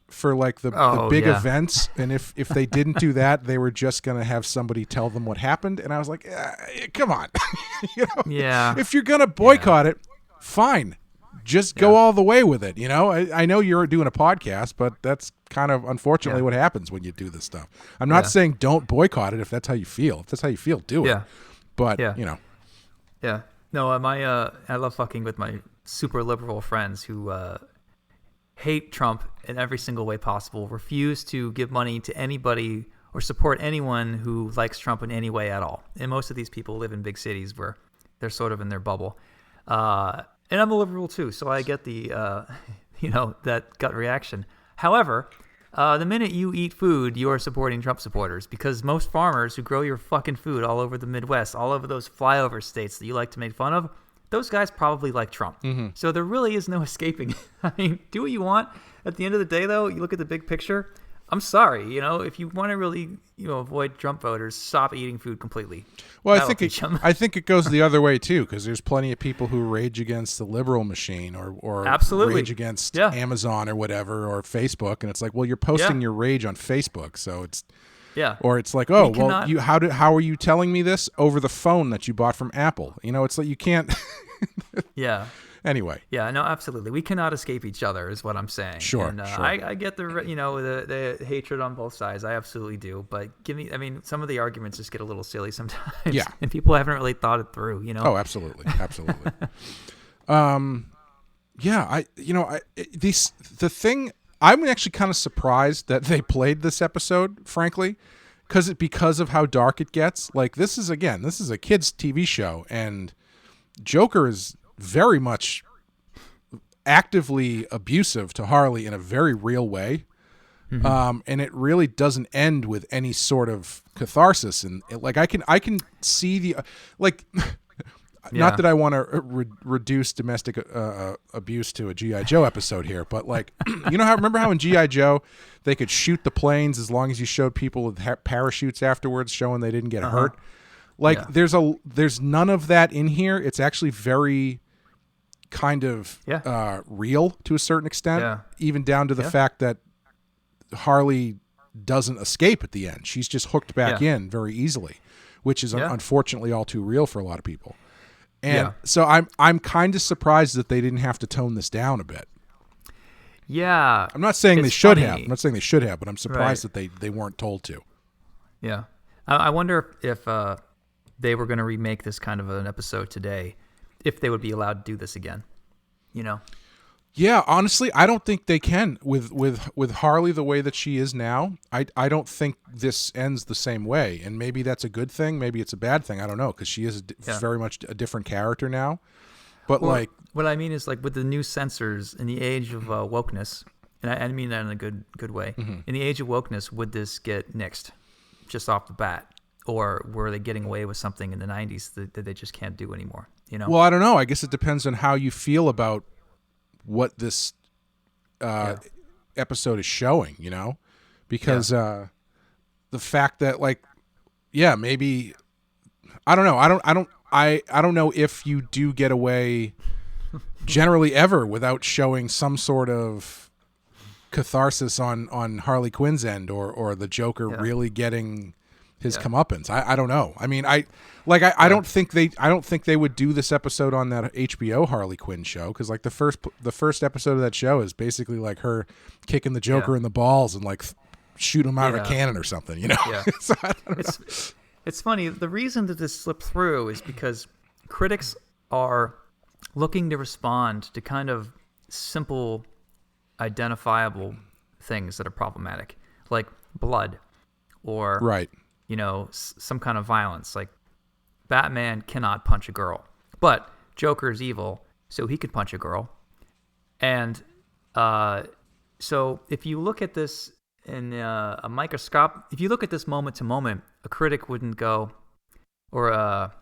for like the big events, and if they didn't do that, they were just going to have somebody tell them what happened. And I was like, come on. If you're going to boycott it, fine, just go all the way with it. I know you're doing a podcast, but that's kind of unfortunately what happens when you do this stuff. I'm not saying don't boycott it if that's how you feel. If that's how you feel, do it. But no, I love fucking with my super liberal friends who hate Trump in every single way possible, refuse to give money to anybody or support anyone who likes Trump in any way at all. And most of these people live in big cities where they're sort of in their bubble. And I'm a liberal too, so I get the, that gut reaction. However, the minute you eat food, you're supporting Trump supporters, because most farmers who grow your fucking food all over the Midwest, all over those flyover states that you like to make fun of, those guys probably like Trump. So there really is no escaping. I mean, do what you want. At the end of the day, though, you look at the big picture. I'm sorry, if you want to really, avoid Trump voters, stop eating food completely. Well, I think it goes the other way too, because there's plenty of people who rage against the liberal machine or absolutely rage against Amazon or whatever, or Facebook, and it's like, well, you're posting your rage on Facebook, so it's or it's like, oh, well, how are you telling me this over the phone that you bought from Apple? It's like you can't. Anyway. Yeah, no, absolutely. We cannot escape each other, is what I'm saying. Sure. And sure. I get the hatred on both sides. I absolutely do. But some of the arguments just get a little silly sometimes. Yeah. And people haven't really thought it through. Oh, absolutely, absolutely. The thing. I'm actually kind of surprised that they played this episode, frankly, because of how dark it gets. Like, this is a kids' TV show, and Joker is very much actively abusive to Harley in a very real way. And it really doesn't end with any sort of catharsis. And I can see the, not that I want to reduce domestic abuse to a G.I. Joe episode here, but remember how in G.I. Joe they could shoot the planes as long as you showed people with parachutes afterwards showing they didn't get hurt? There's none of that in here. It's actually very kind of real to a certain extent, even down to the fact that Harley doesn't escape at the end. She's just hooked back in very easily, which is unfortunately all too real for a lot of people. And so I'm kind of surprised that they didn't have to tone this down a bit. Yeah. I'm not saying they should have. I'm not saying they should have, but I'm surprised that they weren't told to. Yeah. I wonder if they were going to remake this kind of an episode today, if they would be allowed to do this again, Yeah, honestly, I don't think they can with Harley the way that she is now. I don't think this ends the same way, and maybe that's a good thing. Maybe it's a bad thing. I don't know, because she is very much a different character now. But what I mean is, with the new censors in the age of wokeness, and I mean that in a good way. In the age of wokeness, would this get nixed just off the bat? Or were they getting away with something in the 90s that they just can't do anymore? Well, I don't know. I guess it depends on how you feel about what this episode is showing, because the fact that maybe, I don't know. I don't know if you do get away generally ever without showing some sort of catharsis on Harley Quinn's end, or the Joker really getting his comeuppance. I don't know. I mean, I don't think they would do this episode on that HBO Harley Quinn show, because the first episode of that show is basically her kicking the Joker in the balls and shooting him out of a cannon or something. So I don't know. It's funny. The reason that this slipped through is because critics are looking to respond to kind of simple, identifiable things that are problematic, like blood, or some kind of violence. Like, Batman cannot punch a girl, but Joker is evil, so he could punch a girl. And so if you look at this in a microscope, if you look at this moment to moment, a critic wouldn't go, or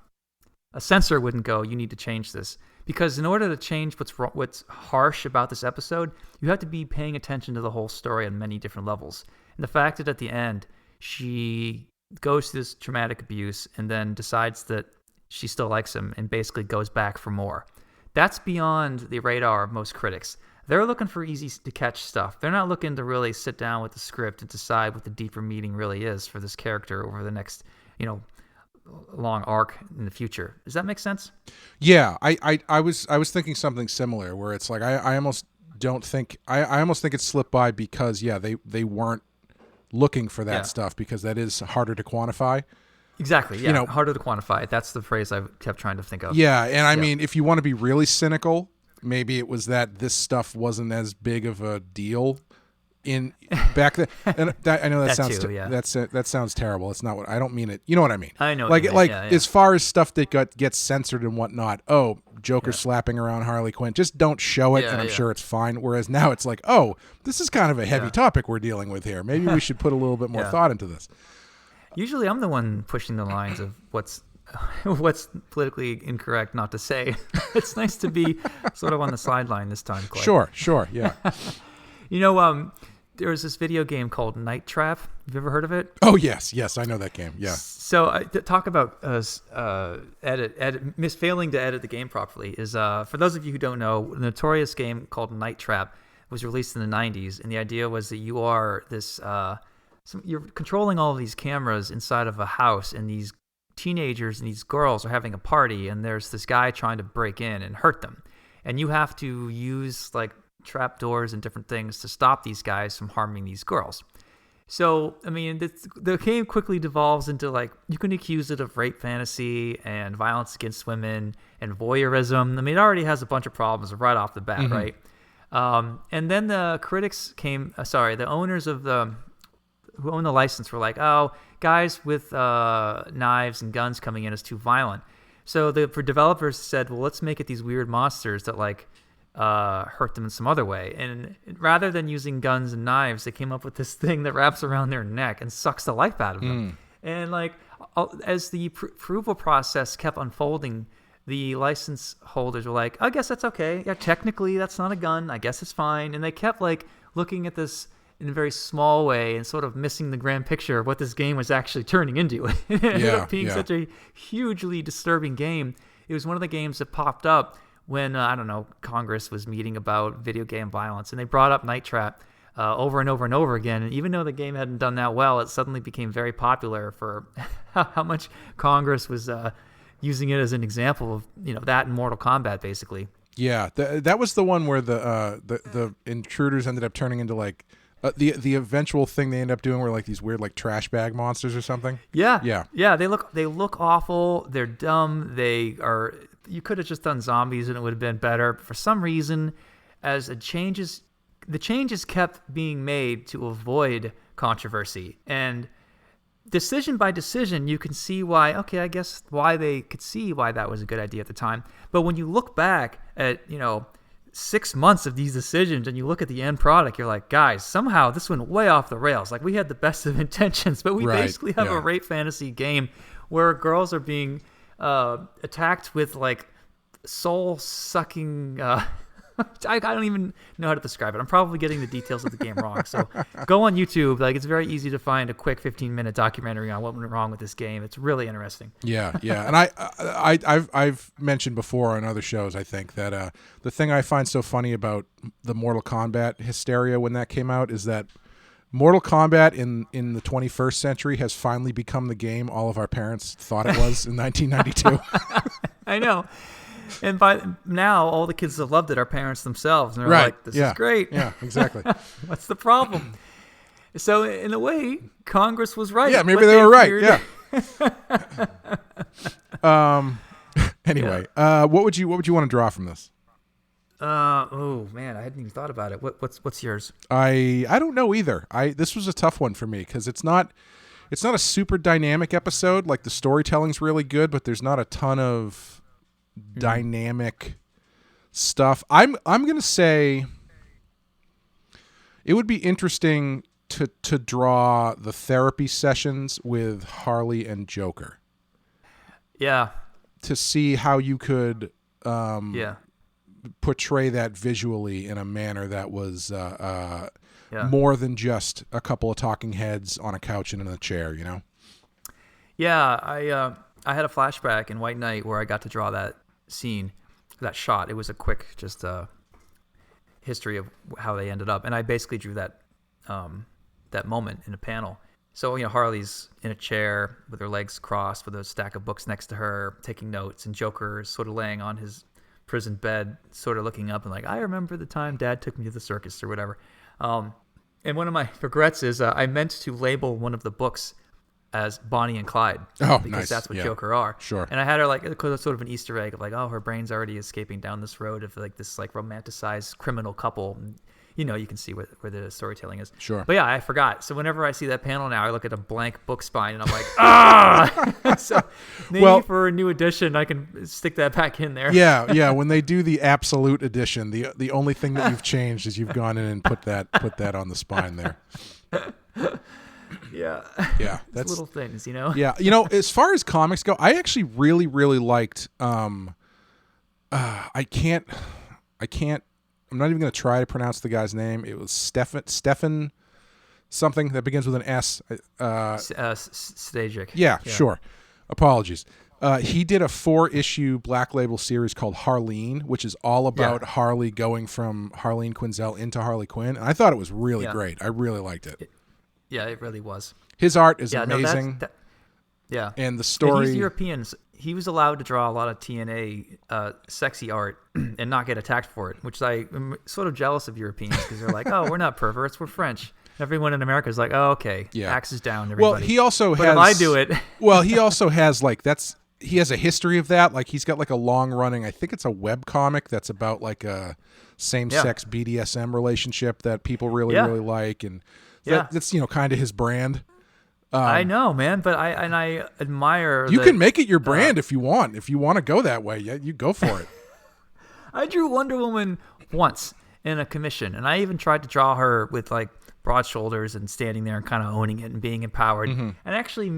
a censor wouldn't go, you need to change this. Because in order to change what's harsh about this episode, you have to be paying attention to the whole story on many different levels. And the fact that at the end, she goes through this traumatic abuse and then decides that she still likes him and basically goes back for more. That's beyond the radar of most critics. They're looking for easy to catch stuff. They're not looking to really sit down with the script and decide what the deeper meaning really is for this character over the next, long arc in the future. Does that make sense? Yeah, I was thinking something similar where it's like I almost don't think I almost think it slipped by because they weren't looking for that stuff because that is harder to quantify. Exactly. Yeah, harder to quantify. That's the phrase I kept trying to think of. Yeah, and I mean, if you want to be really cynical, maybe it was that this stuff wasn't as big of a deal in back then. And I know that sounds that sounds terrible. It's not what I don't mean it. You know what I mean? I know. As far as stuff that gets censored and whatnot. Oh, Joker slapping around Harley Quinn. Just don't show it, and I'm sure it's fine. Whereas now it's like, oh, this is kind of a heavy topic we're dealing with here. Maybe we should put a little bit more thought into this. Usually, I'm the one pushing the lines of what's politically incorrect not to say. It's nice to be sort of on the sideline this time, Clay. Sure, yeah. There was this video game called Night Trap. Have you ever heard of it? Oh, yes, I know that game, yeah. So talk about failing to edit the game properly is, for those of you who don't know, a notorious game called Night Trap was released in the 90s, and the idea was that you are this, you're controlling all of these cameras inside of a house, and these teenagers and these girls are having a party, and there's this guy trying to break in and hurt them. And you have to use, trapdoors and different things to stop these guys from harming these girls. So, I mean, the game quickly devolves into, you can accuse it of rape fantasy and violence against women and voyeurism. I mean, it already has a bunch of problems right off the bat, right? And then the critics the owners of who own the license were like, oh, guys with knives and guns coming in is too violent. So for developers said, well, let's make it these weird monsters that hurt them in some other way. And rather than using guns and knives, they came up with this thing that wraps around their neck and sucks the life out of them. And as the approval process kept unfolding, the license holders were like, I guess that's okay. Yeah, technically that's not a gun. I guess it's fine. And they kept looking at this in a very small way and sort of missing the grand picture of what this game was actually turning into. It ended up being such a hugely disturbing game. It was one of the games that popped up when, Congress was meeting about video game violence, and they brought up Night Trap over and over and over again. And even though the game hadn't done that well, it suddenly became very popular for how much Congress was using it as an example of, that in Mortal Kombat, basically. Yeah, that was the one where the intruders ended up turning into the eventual thing they end up doing were these weird trash bag monsters or something. Yeah. They look awful. They're dumb. You could have just done zombies and it would have been better. But for some reason, the changes kept being made to avoid controversy. And decision by decision, you can see why. Okay, I guess why they could see why that was a good idea at the time. But when you look back at 6 months of these decisions and you look at the end product, you're like, guys, somehow this went way off the rails. We had the best of intentions, but we basically have a rape fantasy game where girls are being attacked with soul-sucking I don't even know how to describe it. I'm probably getting the details of the game wrong. So go on YouTube. It's very easy to find a quick 15-minute documentary on what went wrong with this game. It's really interesting. Yeah. And I've mentioned before on other shows, I think, that the thing I find so funny about the Mortal Kombat hysteria when that came out is that Mortal Kombat in the 21st century has finally become the game all of our parents thought it was in 1992. I know. And by now, all the kids have loved it, our parents themselves. And they're like, this is great. Yeah, exactly. What's the problem? So, in a way, Congress was right. Yeah, maybe they were right. Yeah. Anyway, what would you want to draw from this? Oh man, I hadn't even thought about it. What's yours? I don't know either. This was a tough one for me because it's not a super dynamic episode. The storytelling's really good, but there's not a ton of dynamic stuff. I'm gonna say it would be interesting to draw the therapy sessions with Harley and Joker. Yeah, to see how you could Yeah. portray that visually in a manner that was Yeah. more than just a couple of talking heads on a couch and in a chair, you know? Yeah, I had a flashback in White Knight where I got to draw that scene, that shot. It was a quick just history of how they ended up, and I basically drew that that moment in a panel. So Harley's in a chair with her legs crossed, with a stack of books next to her, taking notes, and Joker is sort of laying on his prison bed, sort of looking up and like, I remember the time Dad took me to the circus or whatever. And one of my regrets is I meant to label one of the books as Bonnie and Clyde. Oh, because nice. that's what Yeah. Joker are. Sure. And I had her like sort of an Easter egg of like, oh, her brain's already escaping down this road of like this like romanticized criminal couple. And, you can see where the storytelling is. Sure. But yeah, I forgot. So whenever I see that panel now, I look at a blank book spine and I'm like, ah! So maybe for a new edition, I can stick that back in there. Yeah. When they do the absolute edition, the only thing that you've changed is you've gone in and put that on the spine there. Yeah. Yeah. That's little things, Yeah. As far as comics go, I actually really, really liked, I'm not even going to try to pronounce the guy's name. It was Stefan something that begins with an S. Stagic. Yeah, sure. Apologies. He did a 4-issue Black Label series called Harleen, which is all about Harley going from Harleen Quinzel into Harley Quinn. And I thought it was really great. I really liked it. Yeah, it really was. His art is amazing. Yeah. And the story... And he's European. He was allowed to draw a lot of TNA sexy art and not get attacked for it, which I'm sort of jealous of Europeans because they're like, oh, we're not perverts, we're French. Everyone in America is like, oh, okay, axe is down, everybody. Well, he also but has... if I do it... Well, he also has, he has a history of that. Like, he's got, like, a long-running, I think it's a web comic that's about, like, a same-sex BDSM relationship that people really, really like. And that's, kind of his brand. I know, man, but I admire. You can make it your brand if you want. If you want to go that way, you go for it. I drew Wonder Woman once in a commission, and I even tried to draw her with like broad shoulders and standing there and kind of owning it and being empowered, and actually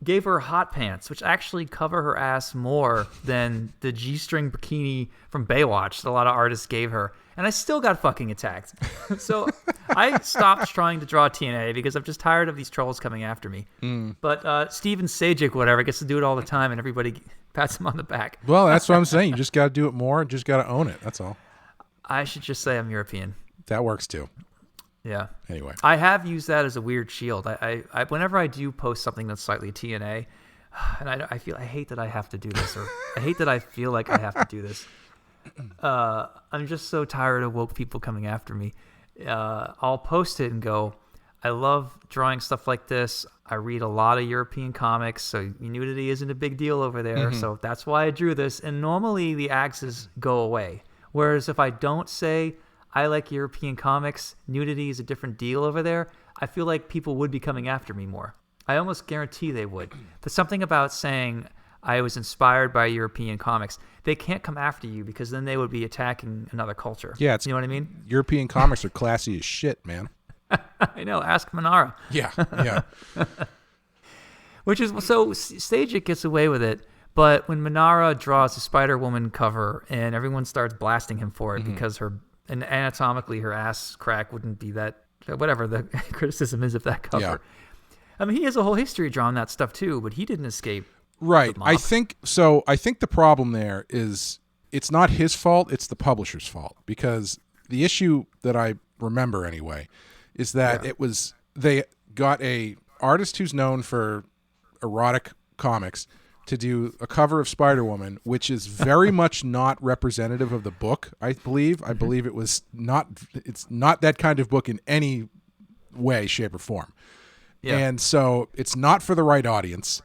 gave her hot pants, which actually cover her ass more than the G-string bikini from Baywatch that a lot of artists gave her. And I still got fucking attacked. So I stopped trying to draw TNA because I'm just tired of these trolls coming after me. But Steven Sajic, whatever, gets to do it all the time and everybody pats him on the back. Well, that's what I'm saying. You just got to do it more. Just got to own it. That's all. I should just say I'm European. That works too. Yeah. Anyway. I have used that as a weird shield. I whenever I do post something that's slightly TNA, and I hate that I have to do this, or I hate that I feel like I have to do this. I'm just so tired of woke people coming after me. I'll post it and go, I love drawing stuff like this. I read a lot of European comics, so nudity isn't a big deal over there. So that's why I drew this. And normally the axes go away. Whereas if I don't say I like European comics, nudity is a different deal over there, I feel like people would be coming after me more. I almost guarantee they would. There's something about saying I was inspired by European comics. They can't come after you because then they would be attacking another culture. Yeah, you know what I mean? European comics are classy as shit, man. I know. Ask Manara. Yeah. Which is so Stajic gets away with it, but when Manara draws a Spider-Woman cover and everyone starts blasting him for it because and anatomically her ass crack wouldn't be that, whatever the criticism is of that cover. Yeah. I mean, he has a whole history drawing that stuff too, but he didn't escape. Right. I think the problem there is it's not his fault, it's the publisher's fault, because the issue that I remember anyway is that they got a artist who's known for erotic comics to do a cover of Spider-Woman, which is very much not representative of the book, I believe. I believe it's not that kind of book in any way, shape, or form. Yeah. And so it's not for the right audience.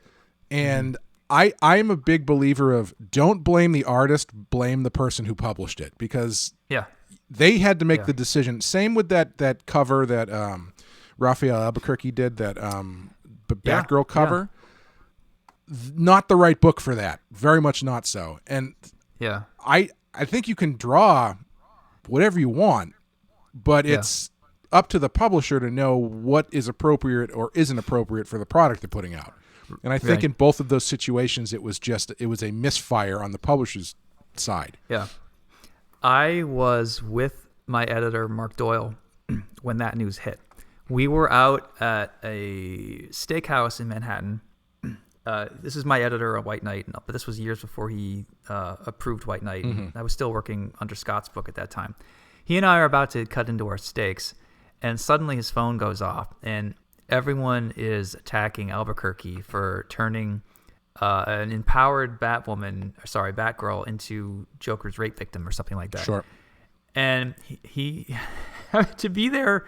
And I'm a big believer of don't blame the artist, blame the person who published it, because they had to make the decision. Same with that cover that Raphael Albuquerque did, that Batgirl cover. Not the right book for that. Very much not so. And I think you can draw whatever you want, but it's up to the publisher to know what is appropriate or isn't appropriate for the product they're putting out. And I think in both of those situations, it was a misfire on the publisher's side. Yeah. I was with my editor, Mark Doyle, when that news hit. We were out at a steakhouse in Manhattan. This is my editor, White Knight, but this was years before he approved White Knight. I was still working under Scott's book at that time. He and I are about to cut into our steaks, and suddenly his phone goes off, and everyone is attacking Albuquerque for turning an empowered Batgirl into Joker's rape victim or something like that. Sure. And he to be there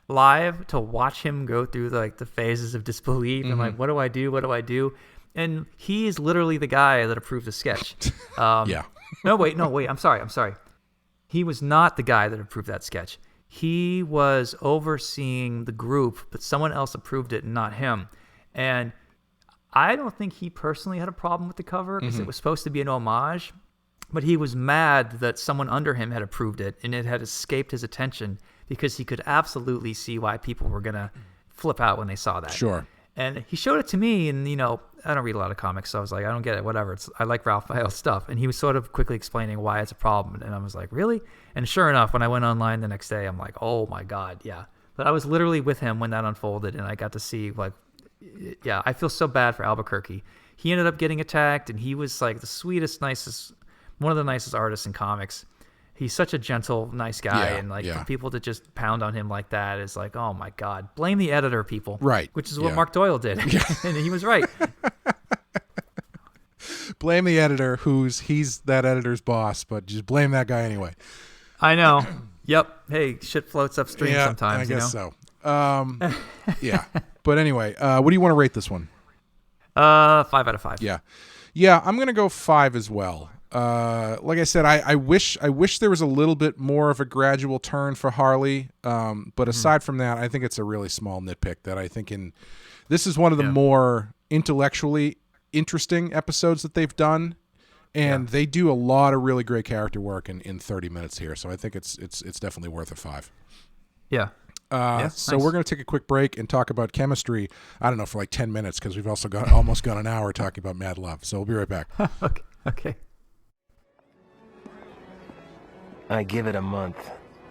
live to watch him go through the phases of disbelief and what do I do? And he is literally the guy that approved the sketch. Yeah. No, wait. I'm sorry. He was not the guy that approved that sketch. He was overseeing the group, but someone else approved it and not him. And I don't think he personally had a problem with the cover because it was supposed to be an homage, but he was mad that someone under him had approved it and it had escaped his attention because he could absolutely see why people were going to flip out when they saw that. Sure. And he showed it to me, and, I don't read a lot of comics, so I was like, I don't get it, whatever. I like Raphael's stuff. And he was sort of quickly explaining why it's a problem. And I was like, really? And sure enough, when I went online the next day, I'm like, oh, my God, yeah. But I was literally with him when that unfolded, and I got to see, I feel so bad for Albuquerque. He ended up getting attacked, and he was, the sweetest, nicest, one of the nicest artists in comics. He's such a gentle, nice guy, for people to just pound on him like that is like, oh my God, blame the editor, people. Right. Which is what Mark Doyle did. And he was right. Blame the editor he's that editor's boss, but just blame that guy anyway. I know. Yep. Hey, shit floats upstream sometimes. I guess so. Yeah. But anyway, what do you want to rate this one? 5 out of 5. Yeah. Yeah, I'm going to go 5 as well. Like I said, I wish there was a little bit more of a gradual turn for Harley. But aside from that, I think it's a really small nitpick that I think this is one of the more intellectually interesting episodes that they've done. And they do a lot of really great character work in 30 minutes here. So I think it's definitely worth a 5. Yeah. So nice. We're going to take a quick break and talk about chemistry. I don't know, for 10 minutes, because we've also almost got an hour talking about Mad Love. So we'll be right back. Okay. I give it a month.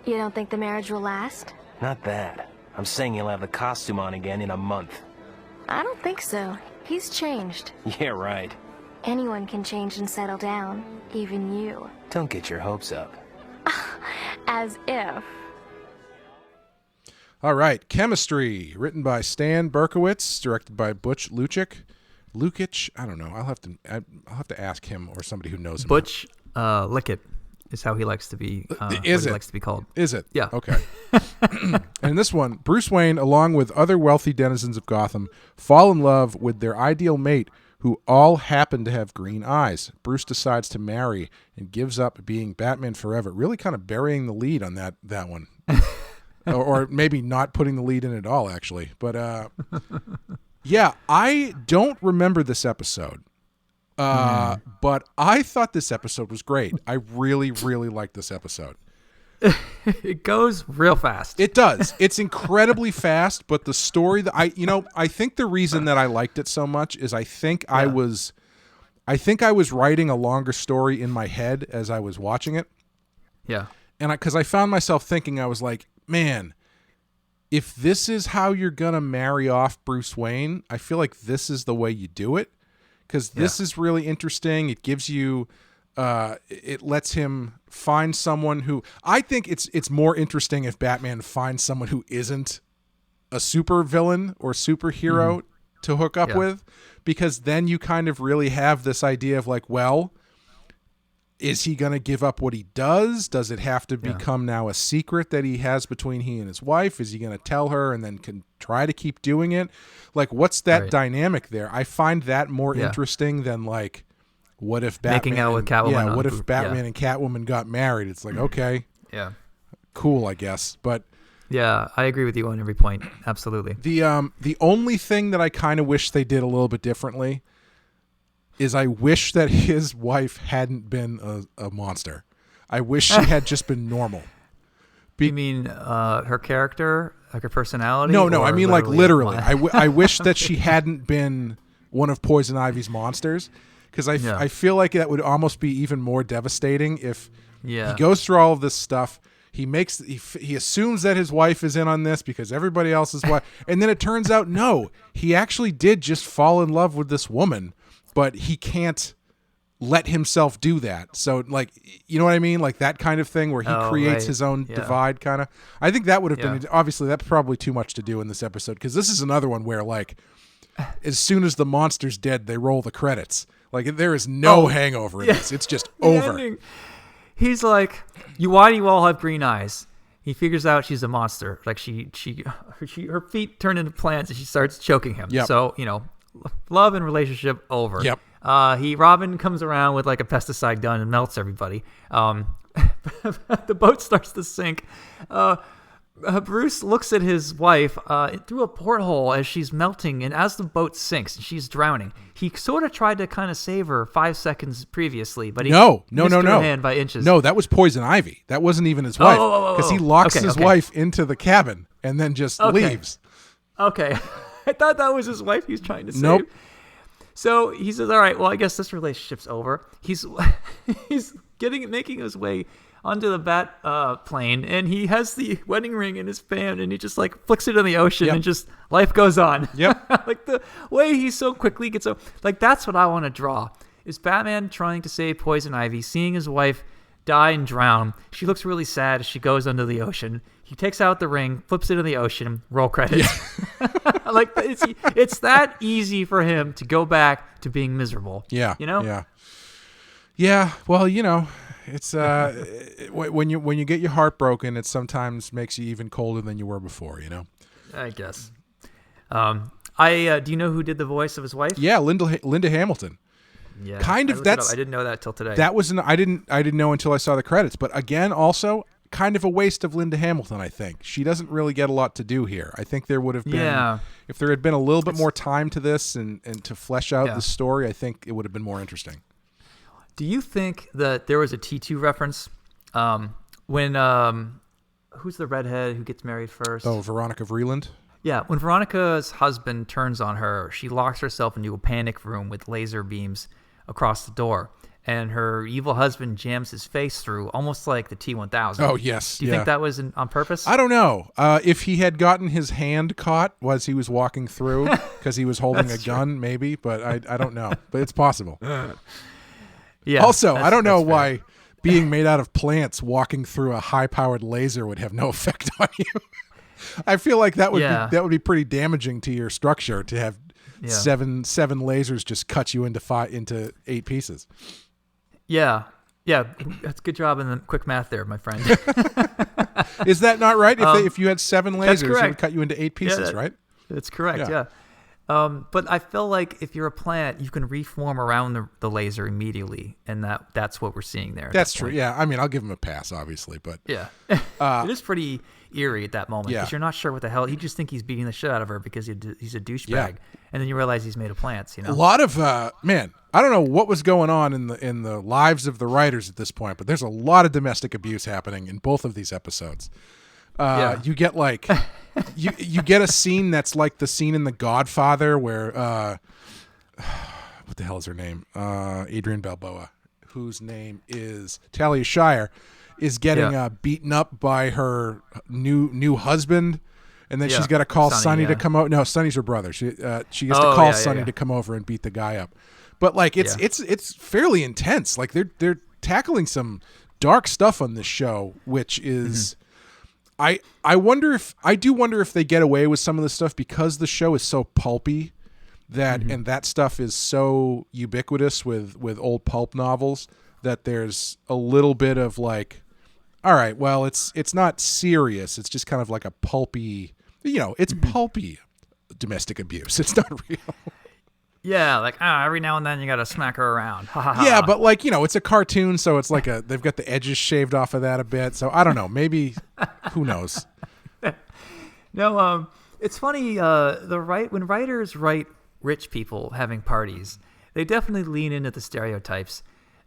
You don't think the marriage will last? Not that. I'm saying he'll have the costume on again in a month. I don't think so. He's changed. Yeah, right. Anyone can change and settle down, even you. Don't get your hopes up. As if. All right, Chemistry, written by Stan Berkowitz, directed by Butch Lukic. I don't know. I'll have to ask him or somebody who knows him. Butch Lickett is how he likes to be. Likes to be called. Is it? Yeah. Okay. And in this one, Bruce Wayne, along with other wealthy denizens of Gotham, fall in love with their ideal mate, who all happen to have green eyes. Bruce decides to marry and gives up being Batman forever. Really kind of burying the lead on that one. or maybe not putting the lead in at all, actually. But yeah, I don't remember this episode. But I thought this episode was great. I really, really liked this episode. It goes real fast. It does. It's incredibly fast, but the story that I think the reason that I liked it so much is I think I was writing a longer story in my head as I was watching it. Yeah. And because I found myself thinking, I was like, man, if this is how you're going to marry off Bruce Wayne, I feel like this is the way you do it. Because this is really interesting. It gives you, it lets him find someone who, I think it's more interesting if Batman finds someone who isn't a super villain or superhero to hook up with, because then you kind of really have this idea of well, is he going to give up what he does? Does it have to become now a secret that he has between he and his wife? Is he going to tell her and then can try to keep doing it? What's that dynamic there? I find that more interesting than what if Batman making out with Catwoman? Yeah, what if Batman and Catwoman got married? It's okay, cool, I guess. But yeah, I agree with you on every point. Absolutely. The only thing that I kind of wish they did a little bit differently is I wish that his wife hadn't been a monster. I wish she had just been normal. You mean her character, her personality? No. I mean literally. I wish that she hadn't been one of Poison Ivy's monsters, because I feel like that would almost be even more devastating if he goes through all of this stuff. He assumes that his wife is in on this because everybody else is wife, and then it turns out no, he actually did just fall in love with this woman, but he can't let himself do that. So like, you know what I mean? Like that kind of thing where he creates his own divide kind of. I think that would have been, obviously that's probably too much to do in this episode, because this is another one where like as soon as the monster's dead, they roll the credits. Like there is no hangover in this. It's just over. Ending. He's like, why do you all have green eyes? He figures out she's a monster. Like her feet turn into plants and she starts choking him. Yep. So, love and relationship over. Yep. Robin comes around with like a pesticide gun and melts everybody. The boat starts to sink. Bruce looks at his wife through a porthole as she's melting, and as the boat sinks, she's drowning. He sort of tried to kind of save her 5 seconds previously, but he missed her hand by inches. No, that was Poison Ivy. That wasn't even his wife, because he locks his wife into the cabin and then just leaves. Okay, I thought that was his wife he was trying to save. Nope. So he says, "All right, well, I guess this relationship's over." He's making his way onto the bat plane, and he has the wedding ring in his fan, and he just like flicks it in the ocean, and just life goes on. Yep. Like the way he so quickly gets like that's what I want to draw is Batman trying to save Poison Ivy, seeing his wife die and drown. She looks really sad as she goes under the ocean. He takes out the ring, flips it in the ocean, roll credits. Yeah. Like it's that easy for him to go back to being miserable. Yeah. Yeah. Well, it's when you get your heart broken, it sometimes makes you even colder than you were before. I guess. Do you know who did the voice of his wife? Yeah, Linda Hamilton. Yeah, I didn't know that till today. That was I didn't know until I saw the credits. But again, also kind of a waste of Linda Hamilton. I think she doesn't really get a lot to do here. I think there would have been if there had been a little bit more time to this and to flesh out the story. I think it would have been more interesting. Do you think that there was a T2 reference when who's the redhead who gets married first? Oh, Veronica Vreeland. Yeah, when Veronica's husband turns on her, she locks herself into a panic room with laser beams across the door, and her evil husband jams his face through, almost like the T-1000. Oh, yes. Do you think that was on purpose? I don't know. If he had gotten his hand caught as he was walking through because he was holding a gun, maybe, but I don't know. But it's possible. Yeah. Also, I don't know why being made out of plants walking through a high-powered laser would have no effect on you. I feel like that would be pretty damaging to your structure to have seven lasers just cut you into 8 pieces. Yeah. That's a good job in the quick math there, my friend. Is that not right? If you had 7 lasers, it would cut you into 8 pieces, right? That's correct. Yeah. But I feel like if you're a plant, you can reform around the laser immediately, and that's what we're seeing there. That's true. Yeah, I mean, I'll give him a pass, obviously, but it is pretty eerie at that moment because Yeah. you're not sure what the hell. You just think he's beating the shit out of her because he's a douchebag, and then you realize he's made of plants. A lot of man, I don't know what was going on in the lives of the writers at this point, but there's a lot of domestic abuse happening in both of these episodes. You get like you get a scene that's like the scene in The Godfather where what the hell is her name? Adrian Balboa, whose name is Talia Shire, is getting beaten up by her new husband, and then she's got to call Sonny to come out. No, Sonny's her brother. She has to call Sonny to come over and beat the guy up. But like it's fairly intense. Like they're tackling some dark stuff on this show, which is. I wonder if they get away with some of the stuff because the show is so pulpy and that stuff is so ubiquitous with old pulp novels that there's a little bit of like, all right, well, it's not serious. It's just kind of like a pulpy, it's pulpy domestic abuse. It's not real. Yeah, like every now and then you got to smack her around. Yeah, but like it's a cartoon, so it's like they've got the edges shaved off of that a bit. So I don't know, maybe who knows? No, it's funny. When writers write rich people having parties, they definitely lean into the stereotypes.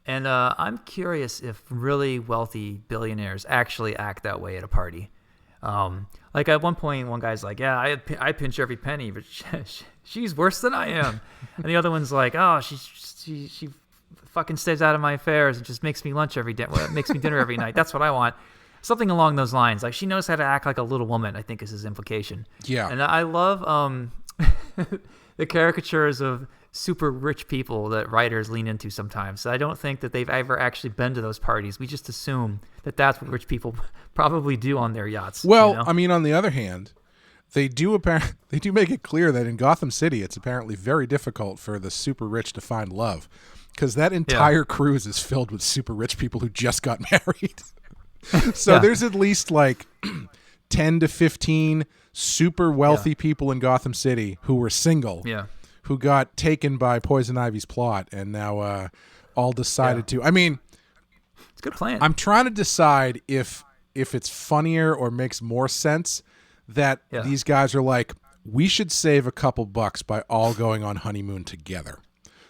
And I'm curious if really wealthy billionaires actually act that way at a party. Like at one point, one guy's like, yeah, I pinch every penny, but she's worse than I am. And the other one's like, oh, she fucking stays out of my affairs and just makes me makes me dinner every night. That's what I want. Something along those lines. Like she knows how to act like a little woman, I think is his implication. Yeah. And I love the caricatures of super rich people that writers lean into sometimes. So I don't think that they've ever actually been to those parties. We just assume that that's what rich people probably do on their yachts. Well, you know? I mean, on the other hand, they do make it clear that in Gotham City, it's apparently very difficult for the super rich to find love, because that entire cruise is filled with super rich people who just got married. So there's at least like 10 to 15 super wealthy people in Gotham City who were single. Yeah. Who got taken by Poison Ivy's plot and now all decided to. I mean, it's a good plan. I'm trying to decide if it's funnier or makes more sense that these guys are like, we should save a couple bucks by all going on honeymoon together.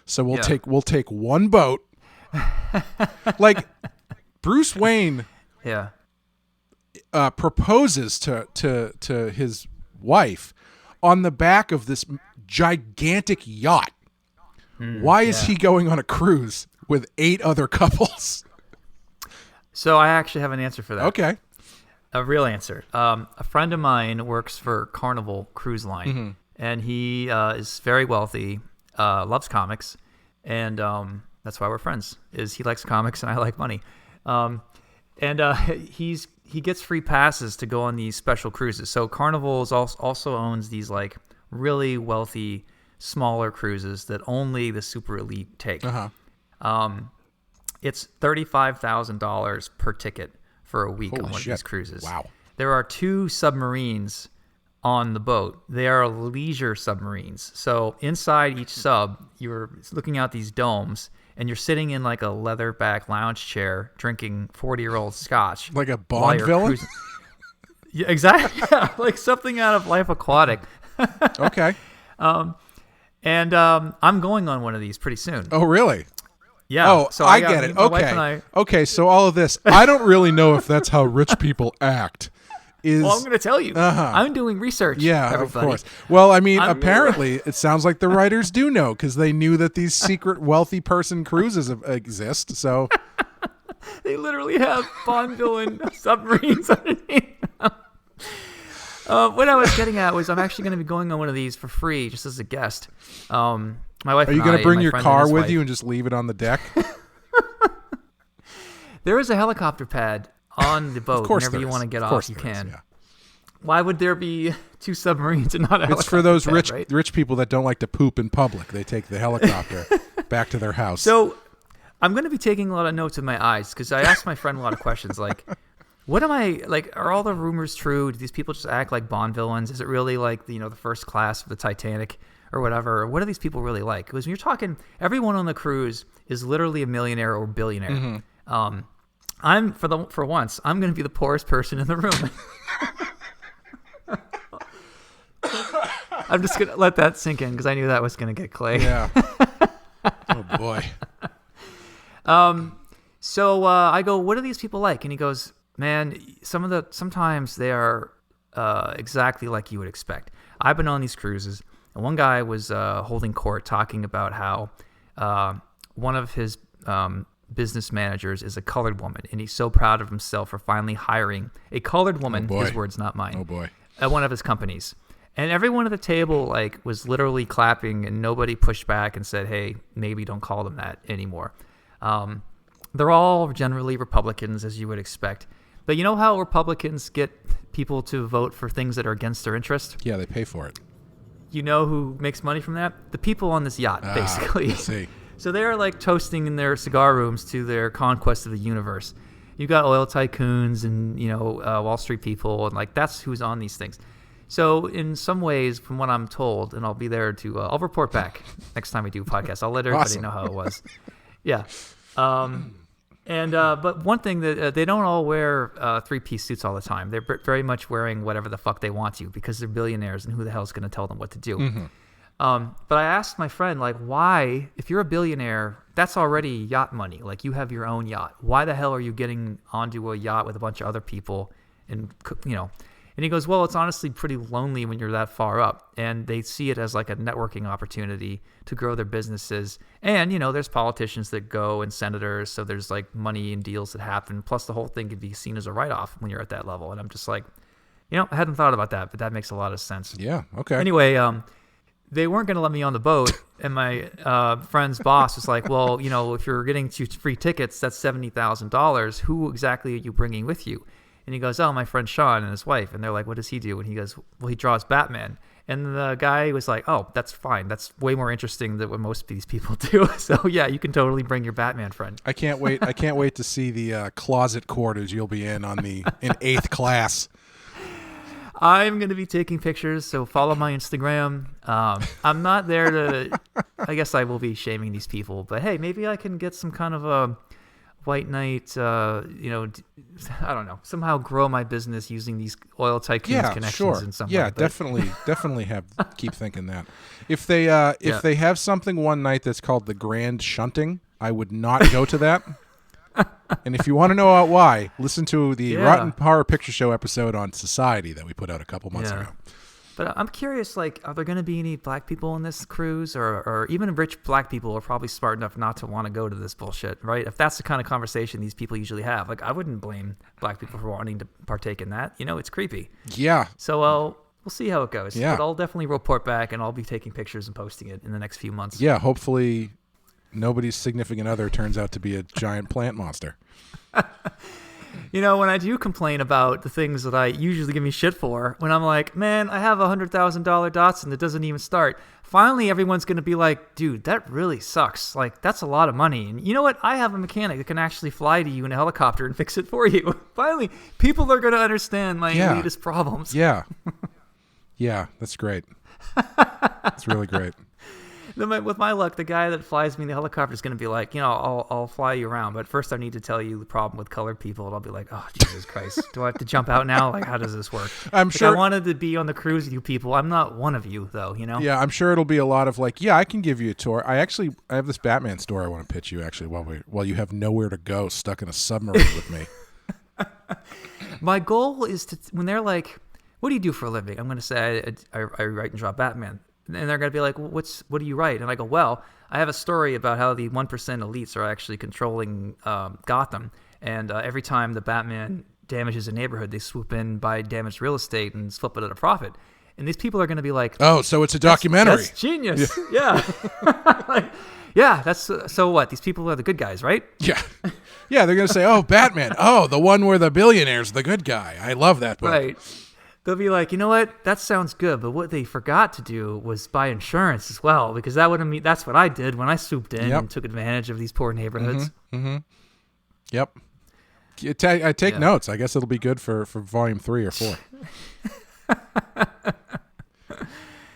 So we'll take one boat. Like Bruce Wayne proposes to his wife on the back of this gigantic yacht. Why is he going on a cruise with 8 other couples? So I actually have an answer for that. Okay. A real answer. A friend of mine works for Carnival Cruise Line, and he is very wealthy, loves comics, and that's why we're friends. Is he likes comics and I like money, and he gets free passes to go on these special cruises. So Carnival also owns these like really wealthy, smaller cruises that only the super elite take. It's $35,000 per ticket for a week on one of these cruises. Wow. There are 2 submarines on the boat. They are leisure submarines. So inside each sub, you're looking out these domes, and you're sitting in like a leather-back lounge chair drinking 40-year-old scotch. Like a Bond villain? Yeah, exactly. Yeah, like something out of Life Aquatic. Okay. And I'm going on one of these pretty soon. Oh, really? Yeah. Oh, so I get it. Okay. Okay, so all of this, I don't really know if that's how rich people act. Well, I'm going to tell you. I'm doing research. Yeah, everybody. of course. Well, I mean, apparently, it sounds like the writers do know, because they knew that these secret wealthy person cruises exist. So they literally have Bond villain submarines underneath. What I was getting at was I'm actually going to be going on one of these for free, just as a guest. My wife. Are you going to bring your car with you and just leave it on the deck? There is a helicopter pad on the boat. Whenever you want to get off, you can. Yeah. Why would there be 2 submarines and not a helicopter? It's for those pad, rich people that don't like to poop in public. They take the helicopter back to their house. So I'm going to be taking a lot of notes with my eyes, because I asked my friend a lot of questions like, what am I like? Are all the rumors true? Do these people just act like Bond villains? Is it really like the first class of the Titanic or whatever? Or what are these people really like? Because when you're talking, everyone on the cruise is literally a millionaire or billionaire. I'm for once, I'm going to be the poorest person in the room. I'm just going to let that sink in, because I knew that was going to get Clay. Yeah. Oh boy. So I go, what are these people like? And he goes, man, sometimes they are exactly like you would expect. I've been on these cruises, and one guy was holding court talking about how one of his business managers is a colored woman, and he's so proud of himself for finally hiring a colored woman, his words, not mine, at one of his companies. And everyone at the table was literally clapping, and nobody pushed back and said, hey, maybe don't call them that anymore. They're all generally Republicans, as you would expect. But you know how Republicans get people to vote for things that are against their interest? Yeah, they pay for it. You know who makes money from that? The people on this yacht, basically. I see. So they're toasting in their cigar rooms to their conquest of the universe. You got oil tycoons and Wall Street people, and that's who's on these things. So in some ways, from what I'm told, and I'll be there to I'll report back next time we do a podcast. I'll let everybody know how it was. Yeah. But one thing that they don't all wear 3-piece suits all the time. They're very much wearing whatever the fuck they want to, because they're billionaires, and who the hell is going to tell them what to do? But I asked my friend, why, if you're a billionaire, that's already yacht money. You have your own yacht. Why the hell are you getting onto a yacht with a bunch of other people? And And he goes, well, it's honestly pretty lonely when you're that far up. And they see it as like a networking opportunity to grow their businesses. And, there's politicians that go and senators. So there's like money and deals that happen. Plus the whole thing could be seen as a write-off when you're at that level. And I'm just like, I hadn't thought about that, but that makes a lot of sense. Yeah. Okay. Anyway, they weren't going to let me on the boat. And my friend's boss was like, well, if you're getting 2 free tickets, that's $70,000. Who exactly are you bringing with you? And he goes, oh, my friend Sean and his wife. And they're like, what does he do? And he goes, well, he draws Batman. And the guy was like, oh, that's fine. That's way more interesting than what most of these people do. So, yeah, you can totally bring your Batman friend. I can't wait. I can't wait to see the closet quarters you'll be in in 8th class. I'm going to be taking pictures, so follow my Instagram. I'm not there to – I guess I will be shaming these people. But, hey, maybe I can get some kind of a – white knight, I don't know, somehow grow my business using these oil tycoons connections in some way. Yeah, definitely keep thinking that. If they have something one night that's called the Grand Shunting, I would not go to that. And if you want to know why, listen to the Rotten Horror Picture Show episode on Society that we put out a couple months ago. But I'm curious, like, are there going to be any black people on this cruise, or even rich black people are probably smart enough not to want to go to this bullshit, right? If that's the kind of conversation these people usually have, like, I wouldn't blame black people for wanting to partake in that. It's creepy. Yeah. So we'll see how it goes. Yeah. But I'll definitely report back, and I'll be taking pictures and posting it in the next few months. Yeah, hopefully nobody's significant other turns out to be a giant plant monster. When I do complain about the things that I usually give me shit for, when I'm like, man, I have a $100,000 Datsun that doesn't even start. Finally, everyone's going to be like, dude, that really sucks. Like, that's a lot of money. And you know what? I have a mechanic that can actually fly to you in a helicopter and fix it for you. Finally, people are going to understand my elitist problems. Yeah. Yeah, that's great. That's really great. With my luck, the guy that flies me in the helicopter is going to be like, I'll fly you around, but first I need to tell you the problem with colored people. And I'll be like, oh, Jesus Christ. Do I have to jump out now? Like, how does this work? I'm sure. I wanted to be on the cruise with you people. I'm not one of you, though, Yeah, I'm sure it'll be a lot of like, yeah, I can give you a tour. I have this Batman story I want to pitch you, actually, while you have nowhere to go, stuck in a submarine with me. My goal is to, when they're like, what do you do for a living? I'm going to say I write and draw Batman. And they're going to be like, well, what do you write? And I go, well, I have a story about how the 1% elites are actually controlling Gotham. And every time the Batman damages a neighborhood, they swoop in, buy damaged real estate, and flip it at a profit. And these people are going to be like, oh, so it's a documentary. That's genius. Yeah. Yeah. That's so what? These people are the good guys, right? Yeah. Yeah. They're going to say, oh, Batman. Oh, the one where the billionaire's the good guy. I love that book. Right. They'll be like, you know what? That sounds good, but what they forgot to do was buy insurance as well, because that would mean that's what I did when I swooped in and took advantage of these poor neighborhoods. Mm-hmm. Yep. I take notes. I guess it'll be good for volume 3 or 4.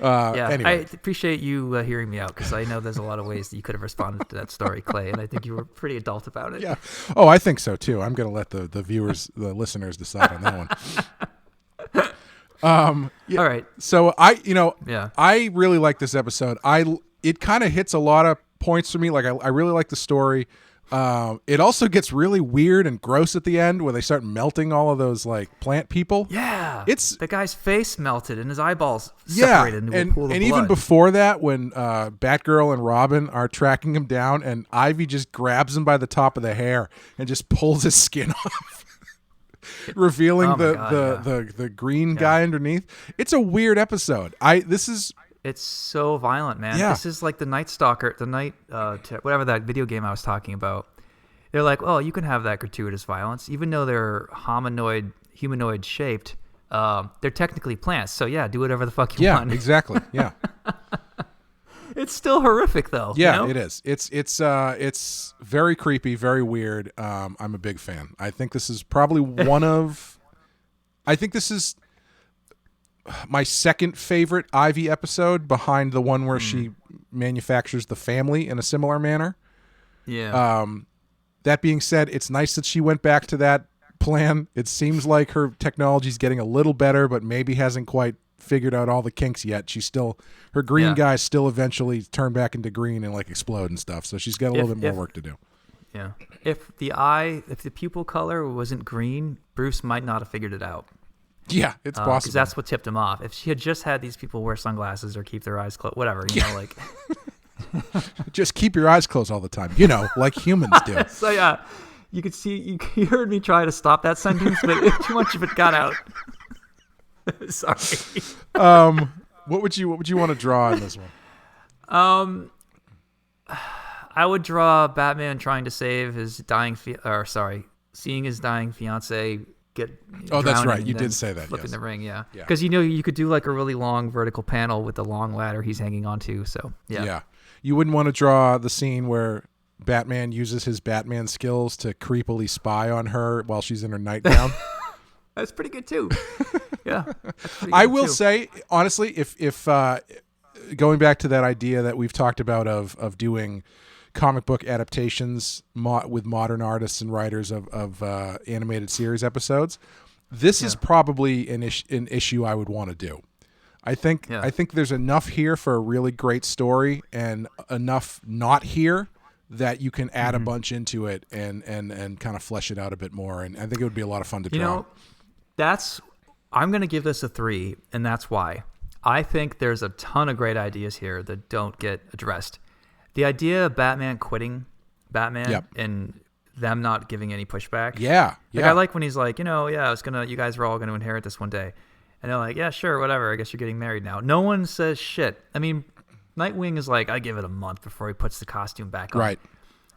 Anyway. I appreciate you hearing me out, because I know there's a lot of ways that you could have responded to that story, Clay, and I think you were pretty adult about it. Yeah. Oh, I think so too. I'm going to let the viewers, the listeners decide on that one. All right. So I really like this episode. It kind of hits a lot of points for me. Like I really like the story. It also gets really weird and gross at the end when they start melting all of those like plant people. Yeah. It's the guy's face melted and his eyeballs separated into a pool of blood. And even before that, when Batgirl and Robin are tracking him down and Ivy just grabs him by the top of the hair and just pulls his skin off. Revealing the green guy underneath. It's a weird episode. It's so violent, man. Yeah. This is like the Night Stalker, whatever that video game I was talking about. They're like, oh, you can have that gratuitous violence, even though they're humanoid shaped. They're technically plants, so yeah, do whatever the fuck you want. Yeah, exactly. Yeah. It's still horrific, though. Yeah, it is. It's very creepy, very weird. I'm a big fan. I think this is probably this is my second favorite Ivy episode, behind the one where she manufactures the family in a similar manner. Yeah. That being said, it's nice that she went back to that plan. It seems like her technology's getting a little better, but maybe hasn't quite figured out all the kinks yet. Her green guys still eventually turn back into green and like explode and stuff. So she's got a little bit more work to do. Yeah. If the pupil color wasn't green, Bruce might not have figured it out. Yeah, it's possible. Because that's what tipped him off. If she had just had these people wear sunglasses or keep their eyes closed, whatever, you know, like. Just keep your eyes closed all the time, you know, like humans do. So yeah, you could see, you heard me try to stop that sentence, but too much of it got out. Sorry. What would you want to draw in this one? I would draw Batman trying to save his seeing his dying fiance get. Oh, that's right. and You then did say that. Flip in Yes. the ring, yeah. Yeah. Because you could do like a really long vertical panel with the long ladder he's hanging onto. So yeah. Yeah. You wouldn't want to draw the scene where Batman uses his Batman skills to creepily spy on her while she's in her nightgown. That's pretty good too. Yeah. I will say, honestly, if going back to that idea that we've talked about of doing comic book adaptations with modern artists and writers of animated series episodes, this is probably an issue I would want to do. I think there's enough here for a really great story and enough not here that you can add a bunch into it and kind of flesh it out a bit more. And I think it would be a lot of fun to draw. I'm going to give this a 3, and that's why. I think there's a ton of great ideas here that don't get addressed. The idea of Batman quitting Batman and them not giving any pushback. Yeah. I like when he's like, you guys are all going to inherit this one day. And they're like, yeah, sure, whatever. I guess you're getting married now. No one says shit. I mean, Nightwing is like, I give it a month before he puts the costume back on. Right.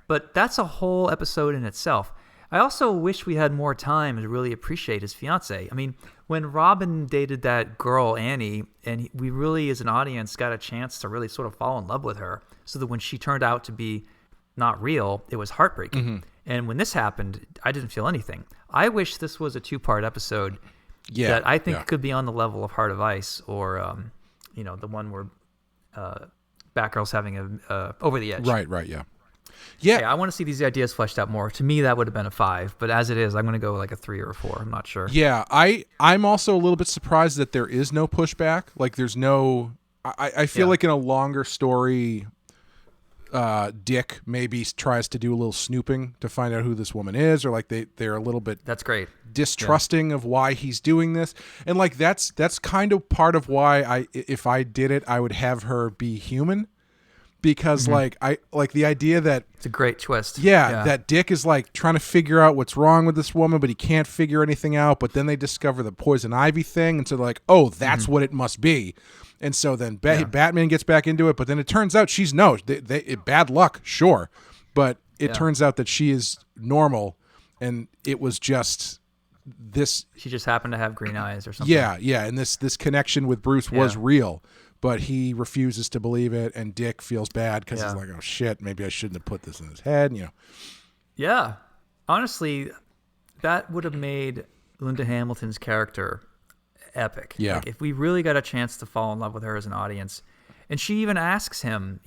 But that's a whole episode in itself. I also wish we had more time to really appreciate his fiance. I mean, when Robin dated that girl, Annie, and we really, as an audience, got a chance to really sort of fall in love with her, so that when she turned out to be not real, it was heartbreaking. Mm-hmm. And when this happened, I didn't feel anything. I wish this was a 2-part episode that I think could be on the level of Heart of Ice or, the one where Batgirl's having a over the edge. Right, yeah. Yeah, I want to see these ideas fleshed out more. To me, that would have been a 5, but as it is, I'm going to go like a 3 or a 4. I'm not sure. Yeah, I'm also a little bit surprised that there is no pushback. Like, there's no. I feel like in a longer story, Dick maybe tries to do a little snooping to find out who this woman is, or like they're a little bit. That's great. Distrusting of why he's doing this, and like that's kind of part of why if I did it, I would have her be human. Because like I like the idea that it's a great twist. Yeah, that Dick is like trying to figure out what's wrong with this woman, but he can't figure anything out. But then they discover the poison ivy thing, and so they're like, "Oh, that's what it must be." And so then Batman gets back into it, but then it turns out she's bad luck, sure, but it turns out that she is normal, and it was just this. She just happened to have green eyes or something. Yeah, and this connection with Bruce was real. But he refuses to believe it, and Dick feels bad because he's like, "Oh shit, maybe I shouldn't have put this in his head." Yeah, honestly, that would have made Linda Hamilton's character epic. Yeah, like, if we really got a chance to fall in love with her as an audience, and she even asks him,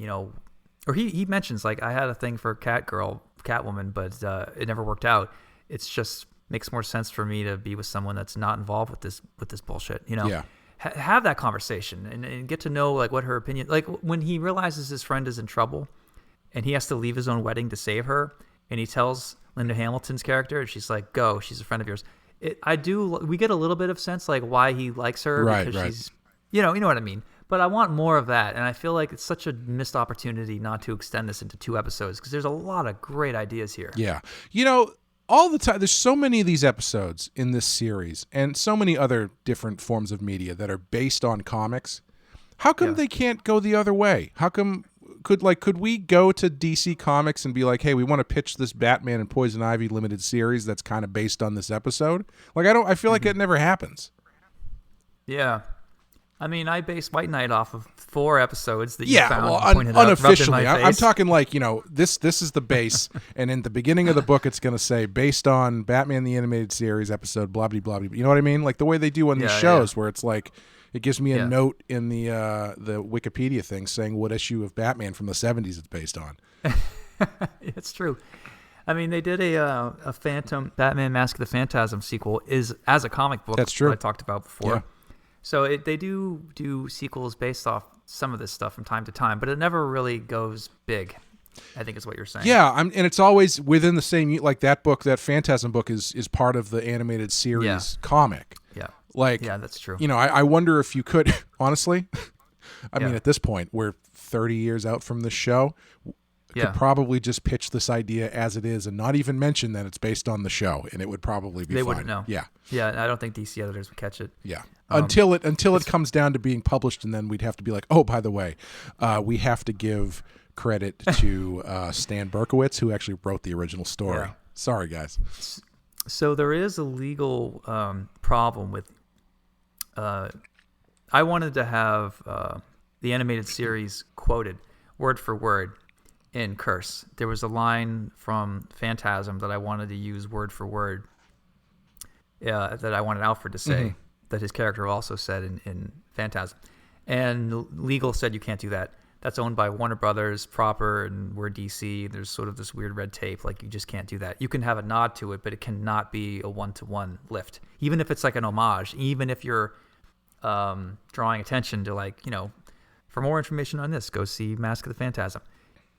or he mentions like, "I had a thing for Catwoman, but it never worked out. It's just makes more sense for me to be with someone that's not involved with this bullshit." Yeah. Have that conversation and get to know like what her opinion, like when he realizes his friend is in trouble and he has to leave his own wedding to save her, and he tells Linda Hamilton's character, and she's like, "Go, she's a friend of yours." We get a little bit of sense like why he likes her, because she's, you know what I mean. But I want more of that, and I feel like it's such a missed opportunity not to extend this into 2 episodes, because there's a lot of great ideas here. Yeah, all the time, there's so many of these episodes in this series and so many other different forms of media that are based on comics. How come they can't go the other way? How come could we go to DC Comics and be like, "Hey, we want to pitch this Batman and Poison Ivy limited series that's kind of based on this episode"? Like I feel like it never happens. Yeah. I mean, I based White Knight off of 4 episodes that you found. Well, pointed unofficially. out, I'm talking like, this is the base, and in the beginning of the book, it's going to say based on Batman the Animated Series episode, blah, blah, blah, blah. You know what I mean? Like the way they do on these shows, where it's like, it gives me a note in the Wikipedia thing saying what issue of Batman from the 70s it's based on. It's true. I mean, they did a Phantom Batman Mask of the Phantasm sequel as a comic book. That's true. That I talked about before. Yeah. So they do sequels based off some of this stuff from time to time, but it never really goes big, I think is what you're saying. Yeah, and it's always within the same, like that book, that Phantasm book is part of the animated series comic. Yeah. Like, Yeah, that's true. I wonder if you could, honestly, I Yeah. mean, at this point, we're 30 years out from this show. Yeah. Could probably just pitch this idea as it is and not even mention that it's based on the show, and it would probably be They fine. wouldn't know. Yeah. Yeah, I don't think DC editors would catch it. Yeah. Until it comes down to being published, and then we'd have to be like, oh, by the way, we have to give credit to Stan Berkowitz, who actually wrote the original story. Yeah. Sorry, guys. So there is a legal problem with. I wanted to have the animated series quoted word for word in curse. There was a line from Phantasm that I wanted to use word for word. That I wanted Alfred to say that his character also said in Phantasm, and legal said you can't do that. That's owned by Warner Brothers proper, and we're DC. There's sort of this weird red tape, like you just can't do that. You can have a nod to it, but it cannot be a one-to-one lift. Even if it's like an homage, even if you're drawing attention to, like, for more information on this, go see Mask of the Phantasm.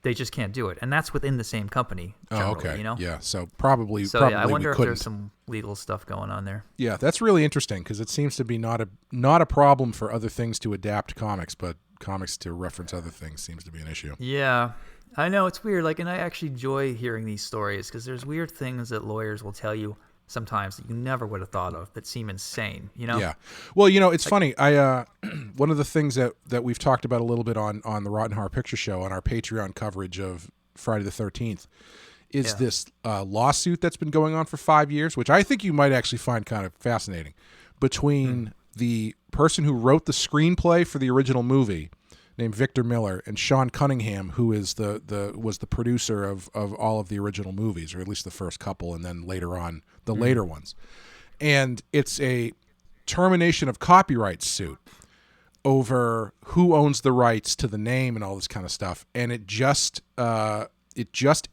They just can't do it, and that's within the same company. Oh, okay. Yeah, so probably. I wonder if there's some legal stuff going on there. Yeah, that's really interesting because it seems to be not a problem for other things to adapt comics, but comics to reference other things seems to be an issue. Yeah, I know, it's weird. Like, and I actually enjoy hearing these stories because there's weird things that lawyers will tell you sometimes that you never would have thought of that seem insane. Yeah. Well, it's funny. I one of the things that we've talked about a little bit on the Rotten Horror Picture Show on our Patreon coverage of Friday the 13th is this lawsuit that's been going on for 5 years, which I think you might actually find kind of fascinating, between the person who wrote the screenplay for the original movie, named Victor Miller, and Sean Cunningham, who is was the producer of all of the original movies, or at least the first couple, and then later on the later ones. And it's a termination of copyright suit over who owns the rights to the name and all this kind of stuff. And it just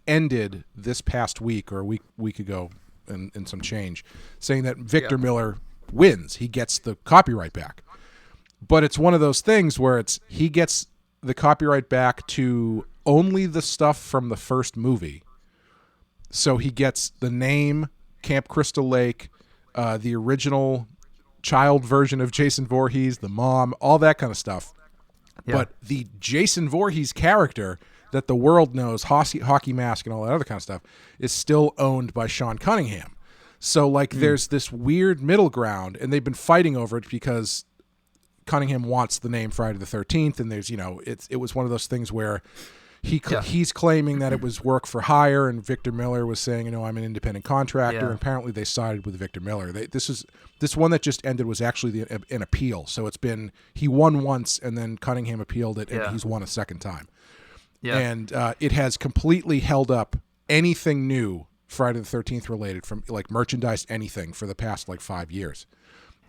ended this past week, or a week ago and some change, saying that Victor Miller wins. He gets the copyright back. But it's one of those things where he gets the copyright back to only the stuff from the first movie. So he gets the name, Camp Crystal Lake, the original child version of Jason Voorhees, the mom, all that kind of stuff. Yeah. But the Jason Voorhees character that the world knows, hockey mask and all that other kind of stuff, is still owned by Sean Cunningham. So there's this weird middle ground, and they've been fighting over it because Cunningham wants the name Friday the 13th, and there's it was one of those things where he's claiming that it was work for hire, and Victor Miller was saying, I'm an independent contractor, and apparently they sided with Victor Miller. This one that just ended was actually an appeal, so he won once, and then Cunningham appealed it, and he's won a second time. Yeah. And it has completely held up anything new Friday the 13th related, from like merchandise, anything, for the past 5 years.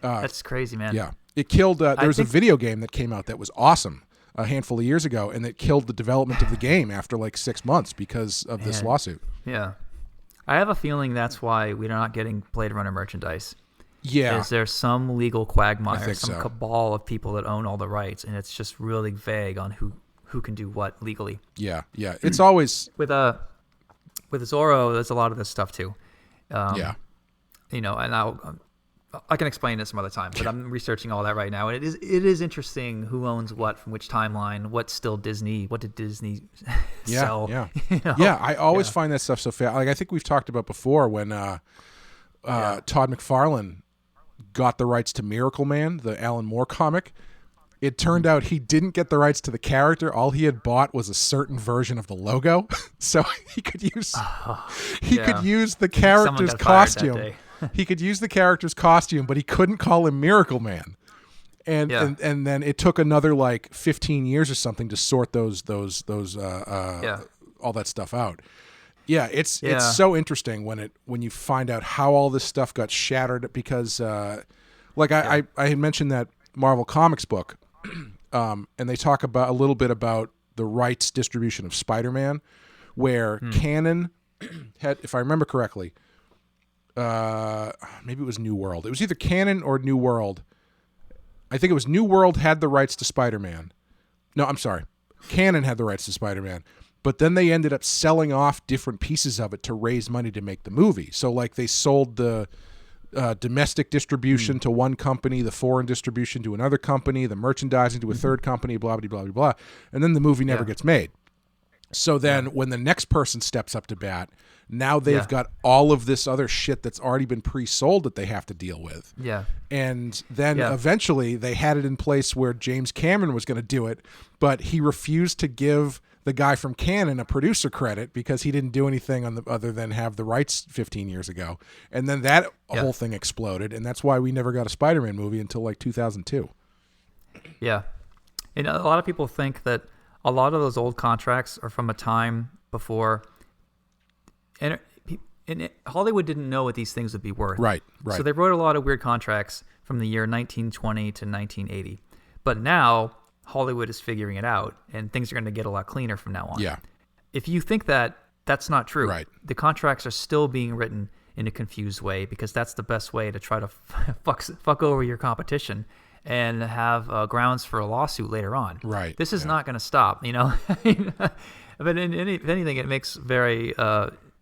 That's crazy, man. Yeah. It killed, there was a video game that came out that was awesome a handful of years ago, and it killed the development of the game after 6 months because of this lawsuit. Yeah. I have a feeling that's why we're not getting Blade Runner merchandise. Yeah. Is there some legal quagmire, some cabal of people that own all the rights, and it's just really vague on who can do what legally. Yeah, yeah. It's always... With Zorro, there's a lot of this stuff too. Yeah. And I can explain it some other time, but I'm researching all that right now. And it is interesting who owns what from which timeline, what's still Disney, what did Disney sell? Yeah, yeah. I always find that stuff so fast. I think we've talked about before when Todd McFarlane got the rights to Miracle Man, the Alan Moore comic. It turned out he didn't get the rights to the character. All he had bought was a certain version of the logo, so he could use could use the character's costume. He could use the character's costume, but he couldn't call him Miracle Man. And then it took another 15 years or something to sort those all that stuff out. Yeah, it's so interesting when you find out how all this stuff got shattered, because I had mentioned that Marvel Comics book, and they talk about a little bit about the rights distribution of Spider-Man, where Canon had, if I remember correctly, maybe it was New World. It was either Canon or New World. I think it was New World had the rights to Spider-Man. No, I'm sorry. Canon had the rights to Spider-Man, but then they ended up selling off different pieces of it to raise money to make the movie. So they sold the domestic distribution to one company, the foreign distribution to another company, the merchandising to a third company, blah, blah, blah, blah, blah. And then the movie never gets made. So then when the next person steps up to bat, now they've got all of this other shit that's already been pre-sold that they have to deal with. Yeah. And then eventually they had it in place where James Cameron was going to do it, but he refused to give the guy from Canon a producer credit because he didn't do anything other than have the rights 15 years ago. And then that whole thing exploded, and that's why we never got a Spider-Man movie until like 2002. Yeah. And a lot of people think that a lot of those old contracts are from a time before, and Hollywood didn't know what these things would be worth. Right. So they wrote a lot of weird contracts from the year 1920 to 1980. But now Hollywood is figuring it out, and things are going to get a lot cleaner from now on. Yeah. If you think that, that's not true. Right. The contracts are still being written in a confused way because that's the best way to try to fuck over your competition and have grounds for a lawsuit later on. Right. This is not going to stop, But if anything, it makes very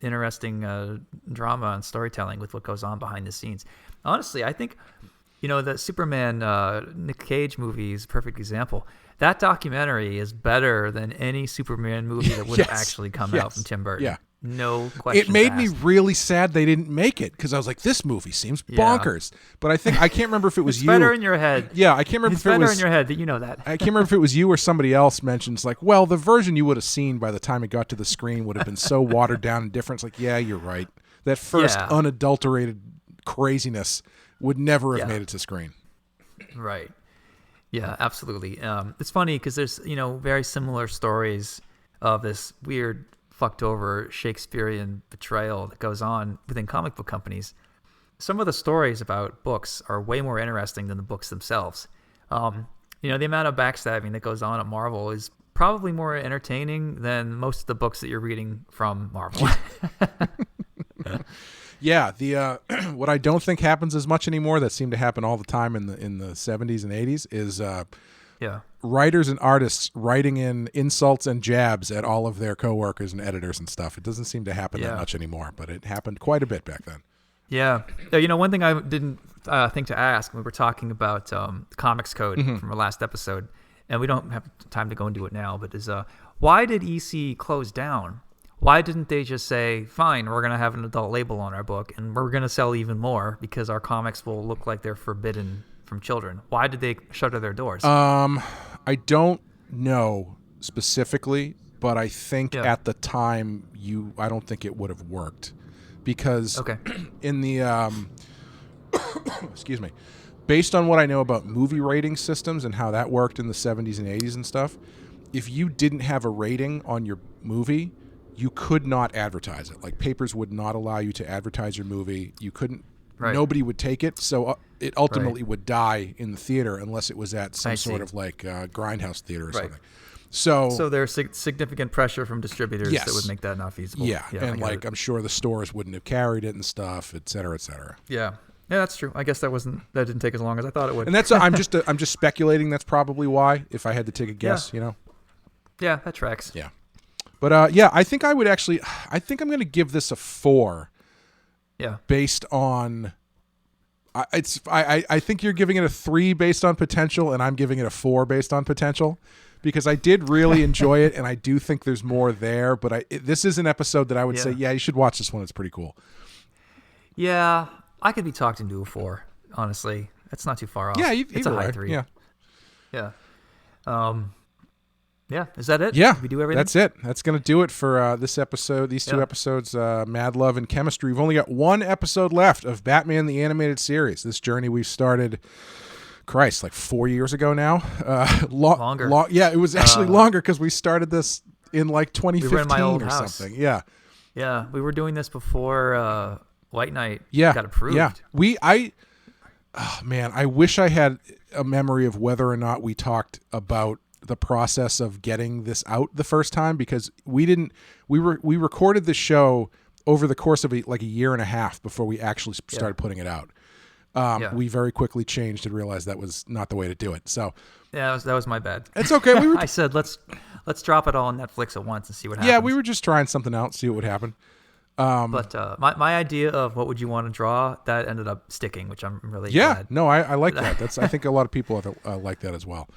interesting drama and storytelling with what goes on behind the scenes. Honestly, I think, the Superman Nick Cage movie is a perfect example. That documentary is better than any Superman movie that would have actually come out from Tim Burton. Yeah. No question. It made me really sad they didn't make it because I was like, this movie seems bonkers. But I can't remember if it was it's you. better in your head. Yeah, I can't remember if it was. It's better in your head that you know that. I can't remember if it was you or somebody else mentions like, well, the version you would have seen by the time it got to the screen would have been so watered down and different. It's like, yeah, you're right. That first unadulterated craziness would never have made it to screen. Right. Yeah, absolutely. It's funny because there's, very similar stories of this weird, fucked over Shakespearean betrayal that goes on within comic book companies. Some of the stories about books are way more interesting than the books themselves. The amount of backstabbing that goes on at Marvel is probably more entertaining than most of the books that you're reading from Marvel. Yeah, the what I don't think happens as much anymore that seemed to happen all the time in the 70s and 80s is writers and artists writing in insults and jabs at all of their coworkers and editors and stuff. It doesn't seem to happen that much anymore, but it happened quite a bit back then. Yeah. One thing I didn't think to ask when we were talking about the Comics Code from our last episode, and we don't have time to go into it now, but is why did EC close down? Why didn't they just say, fine, we're going to have an adult label on our book and we're going to sell even more because our comics will look like they're forbidden from children? Why did they shutter their doors? I don't know specifically, but I think at the time I don't think it would have worked because in the excuse me, based on what I know about movie rating systems and how that worked in the 70s and 80s and stuff, if you didn't have a rating on your movie, you could not advertise it. Like papers would not allow you to advertise your movie. You couldn't. Right. Nobody would take it, so it ultimately would die in the theater unless it was at some sort of like grindhouse theater or something. So there's significant pressure from distributors that would make that not feasible. Yeah, and I'm sure the stores wouldn't have carried it and stuff, et cetera, et cetera. Yeah, that's true. I guess that didn't take as long as I thought it would. And that's I'm just speculating. That's probably why. If I had to take a guess, Yeah, that tracks. Yeah. But I think I'm going to give this a 4. Yeah. Based on, I think you're giving it a 3 based on potential, and I'm giving it a 4 based on potential, because I did really enjoy it, and I do think there's more there. But this is an episode that I would say, you should watch this one. It's pretty cool. Yeah, I could be talked into a 4. Honestly, that's not too far off. Yeah, it's a high 3. Yeah. Yeah, is that it? Yeah, did we do everything? That's it. That's going to do it for this episode. These 2 episodes, Mad Love and Chemistry. We've only got 1 episode left of Batman the Animated Series. This journey we started, like 4 years ago now. Longer. It was actually longer because we started this in like 2015 we were in my old or house. something. Yeah. Yeah, we were doing this before White Knight got approved. Yeah, I wish I had a memory of whether or not we talked about the process of getting this out the first time, because we recorded this show over the course of a year and a half before we actually started putting it out. We very quickly changed and realized that was not the way to do it. So that was my bad. It's okay. I said let's drop it all on Netflix at once and see what happens. Yeah, we were just trying something out, see what would happen. But my idea of what would you want to draw, that ended up sticking, which I'm really glad. No, I like that. I think a lot of people like that as well.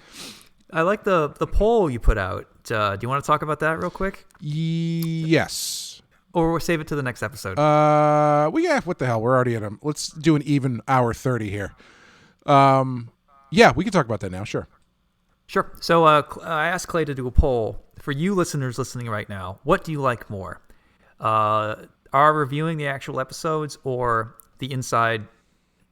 I like the poll you put out. Do you want to talk about that real quick? Yes. Or we'll save it to the next episode? What the hell? We're already at let's do an even hour 30 here. Yeah, we can talk about that now. Sure. Sure. So I asked Clay to do a poll. For you listeners listening right now, what do you like more? Are reviewing the actual episodes or the inside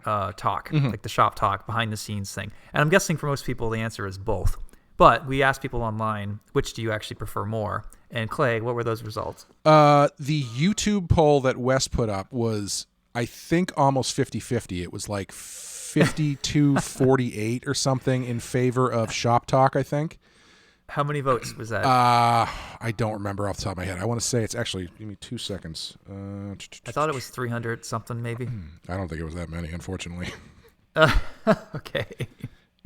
talk, like the shop talk, behind the scenes thing? And I'm guessing for most people the answer is both. But we asked people online, which do you actually prefer more? And Clay, what were those results? The YouTube poll that Wes put up was, I think, almost 50-50. It was like 52-48 or something in favor of shop talk, I think. How many votes was that? I don't remember off the top of my head. I want to say it's actually, give me 2 seconds. I thought it was 300 something, maybe. I don't think it was that many, unfortunately. Okay.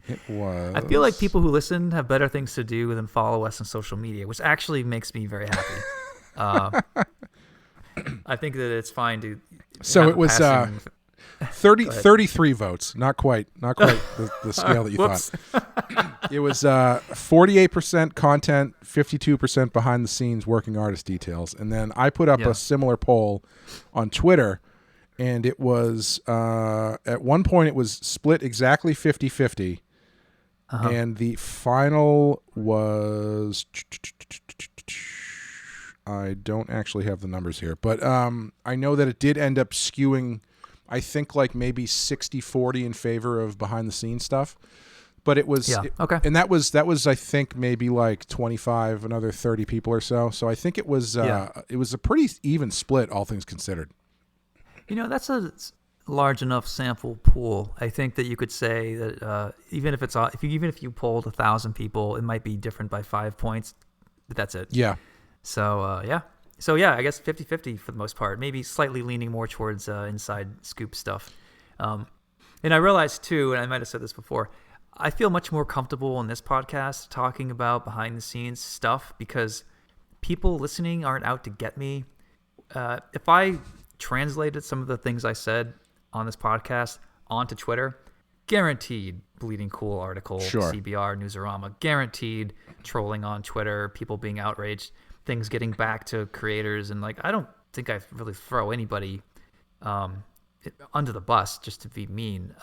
It was. I feel like people who listen have better things to do than follow us on social media, which actually makes me very happy. I think that it's fine to. So it was 33 votes. Not quite the scale that you thought. It was 48% content, 52% behind the scenes working artist details, and then I put up a similar poll on Twitter. And it was, at one point, it was split exactly 50-50. And the final was, I don't actually have the numbers here, but I know that it did end up skewing, I think, like maybe 60-40 in favor of behind-the-scenes stuff. But it was, okay. And that was, I think, maybe like 25, another 30 people or so. So I think it was a pretty even split, all things considered. That's a large enough sample pool. I think that you could say that even if you polled 1,000 people, it might be different by 5 points, but that's it. Yeah. So I guess 50-50 for the most part. Maybe slightly leaning more towards inside scoop stuff. And I realized too, and I might have said this before, I feel much more comfortable in this podcast talking about behind the scenes stuff because people listening aren't out to get me. If I translated some of the things I said on this podcast onto Twitter, guaranteed bleeding cool article, sure. CBR, Newsarama, guaranteed trolling on Twitter, people being outraged, things getting back to creators, and I don't think I really throw anybody under the bus just to be mean.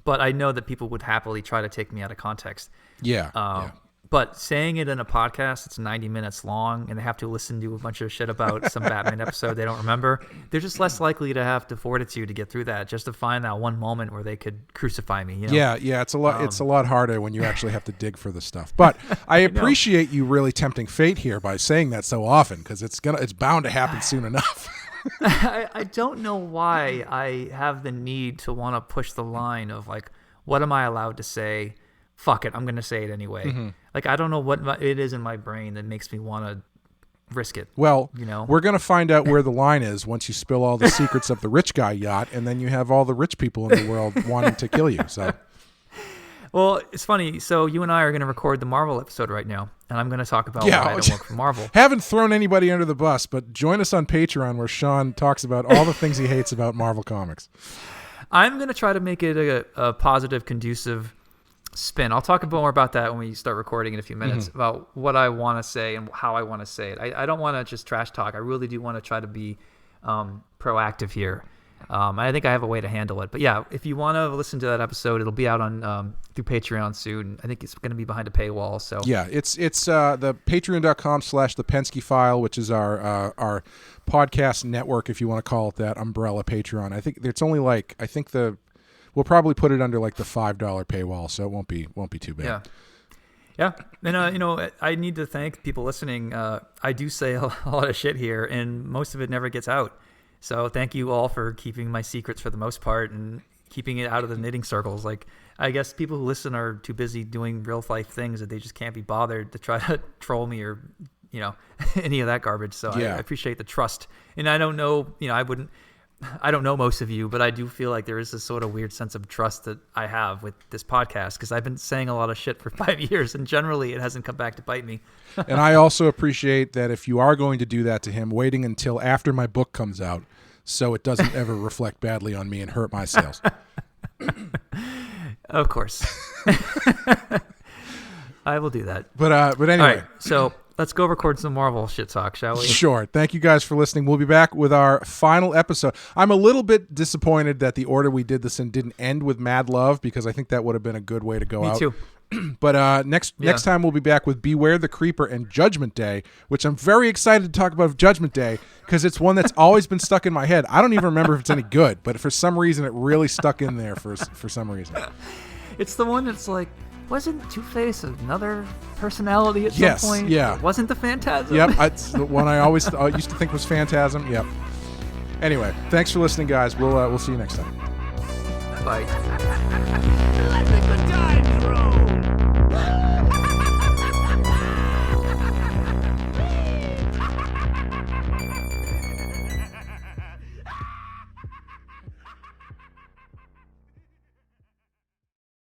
But I know that people would happily try to take me out of context. Yeah. But saying it in a podcast that's 90 minutes long and they have to listen to a bunch of shit about some Batman episode they don't remember, they're just less likely to have the fortitude to get through that, just to find that one moment where they could crucify me. Yeah, it's a lot. It's a lot harder when you actually have to dig for the stuff. But I appreciate you really tempting fate here by saying that so often, because it's bound to happen soon enough. I don't know why I have the need to want to push the line of what am I allowed to say? Fuck it, I'm going to say it anyway. Mm-hmm. I don't know what it is in my brain that makes me want to risk it. Well, we're going to find out where the line is once you spill all the secrets of the rich guy yacht, and then you have all the rich people in the world wanting to kill you. So, well, it's funny. So you and I are going to record the Marvel episode right now, and I'm going to talk about why I don't work for Marvel. Haven't thrown anybody under the bus, but join us on Patreon where Sean talks about all the things he hates about Marvel Comics. I'm going to try to make it a positive, conducive spin. I'll talk more about that when we start recording in a few minutes, about what I want to say and how I want to say it. I don't want to just trash talk. I really do want to try to be proactive here. I think I have a way to handle it. But yeah, if you want to listen to that episode, it'll be out on through Patreon soon. I think it's going to be behind a paywall. So yeah, it's the patreon.com/the Penske File, which is our podcast network, if you want to call it that, umbrella Patreon. I think it's only we'll probably put it under the $5 paywall, so it won't be too bad. Yeah. And I need to thank people listening. I do say a lot of shit here, and most of it never gets out. So thank you all for keeping my secrets for the most part and keeping it out of the knitting circles. I guess people who listen are too busy doing real life things that they just can't be bothered to try to troll me or any of that garbage. So I appreciate the trust. And I don't know, I wouldn't. I don't know most of you, but I do feel like there is this sort of weird sense of trust that I have with this podcast because I've been saying a lot of shit for 5 years, and generally it hasn't come back to bite me. And I also appreciate that if you are going to do that to him, waiting until after my book comes out so it doesn't ever reflect badly on me and hurt my sales. Of course. I will do that. But anyway. All right, so let's go record some Marvel shit talk, shall we? Sure. Thank you guys for listening. We'll be back with our final episode. I'm a little bit disappointed that the order we did this in didn't end with Mad Love because I think that would have been a good way to go out. Me too. But next time we'll be back with Beware the Creeper and Judgment Day, which I'm very excited to talk about Judgment Day because it's one that's always been stuck in my head. I don't even remember if it's any good, but for some reason it really stuck in there for some reason. It's the one that's like, wasn't Two-Face another personality at some point? Yeah. It wasn't the Phantasm? Yep, it's the one I always used to think was Phantasm. Yep. Anyway, thanks for listening, guys. We'll see you next time. Bye.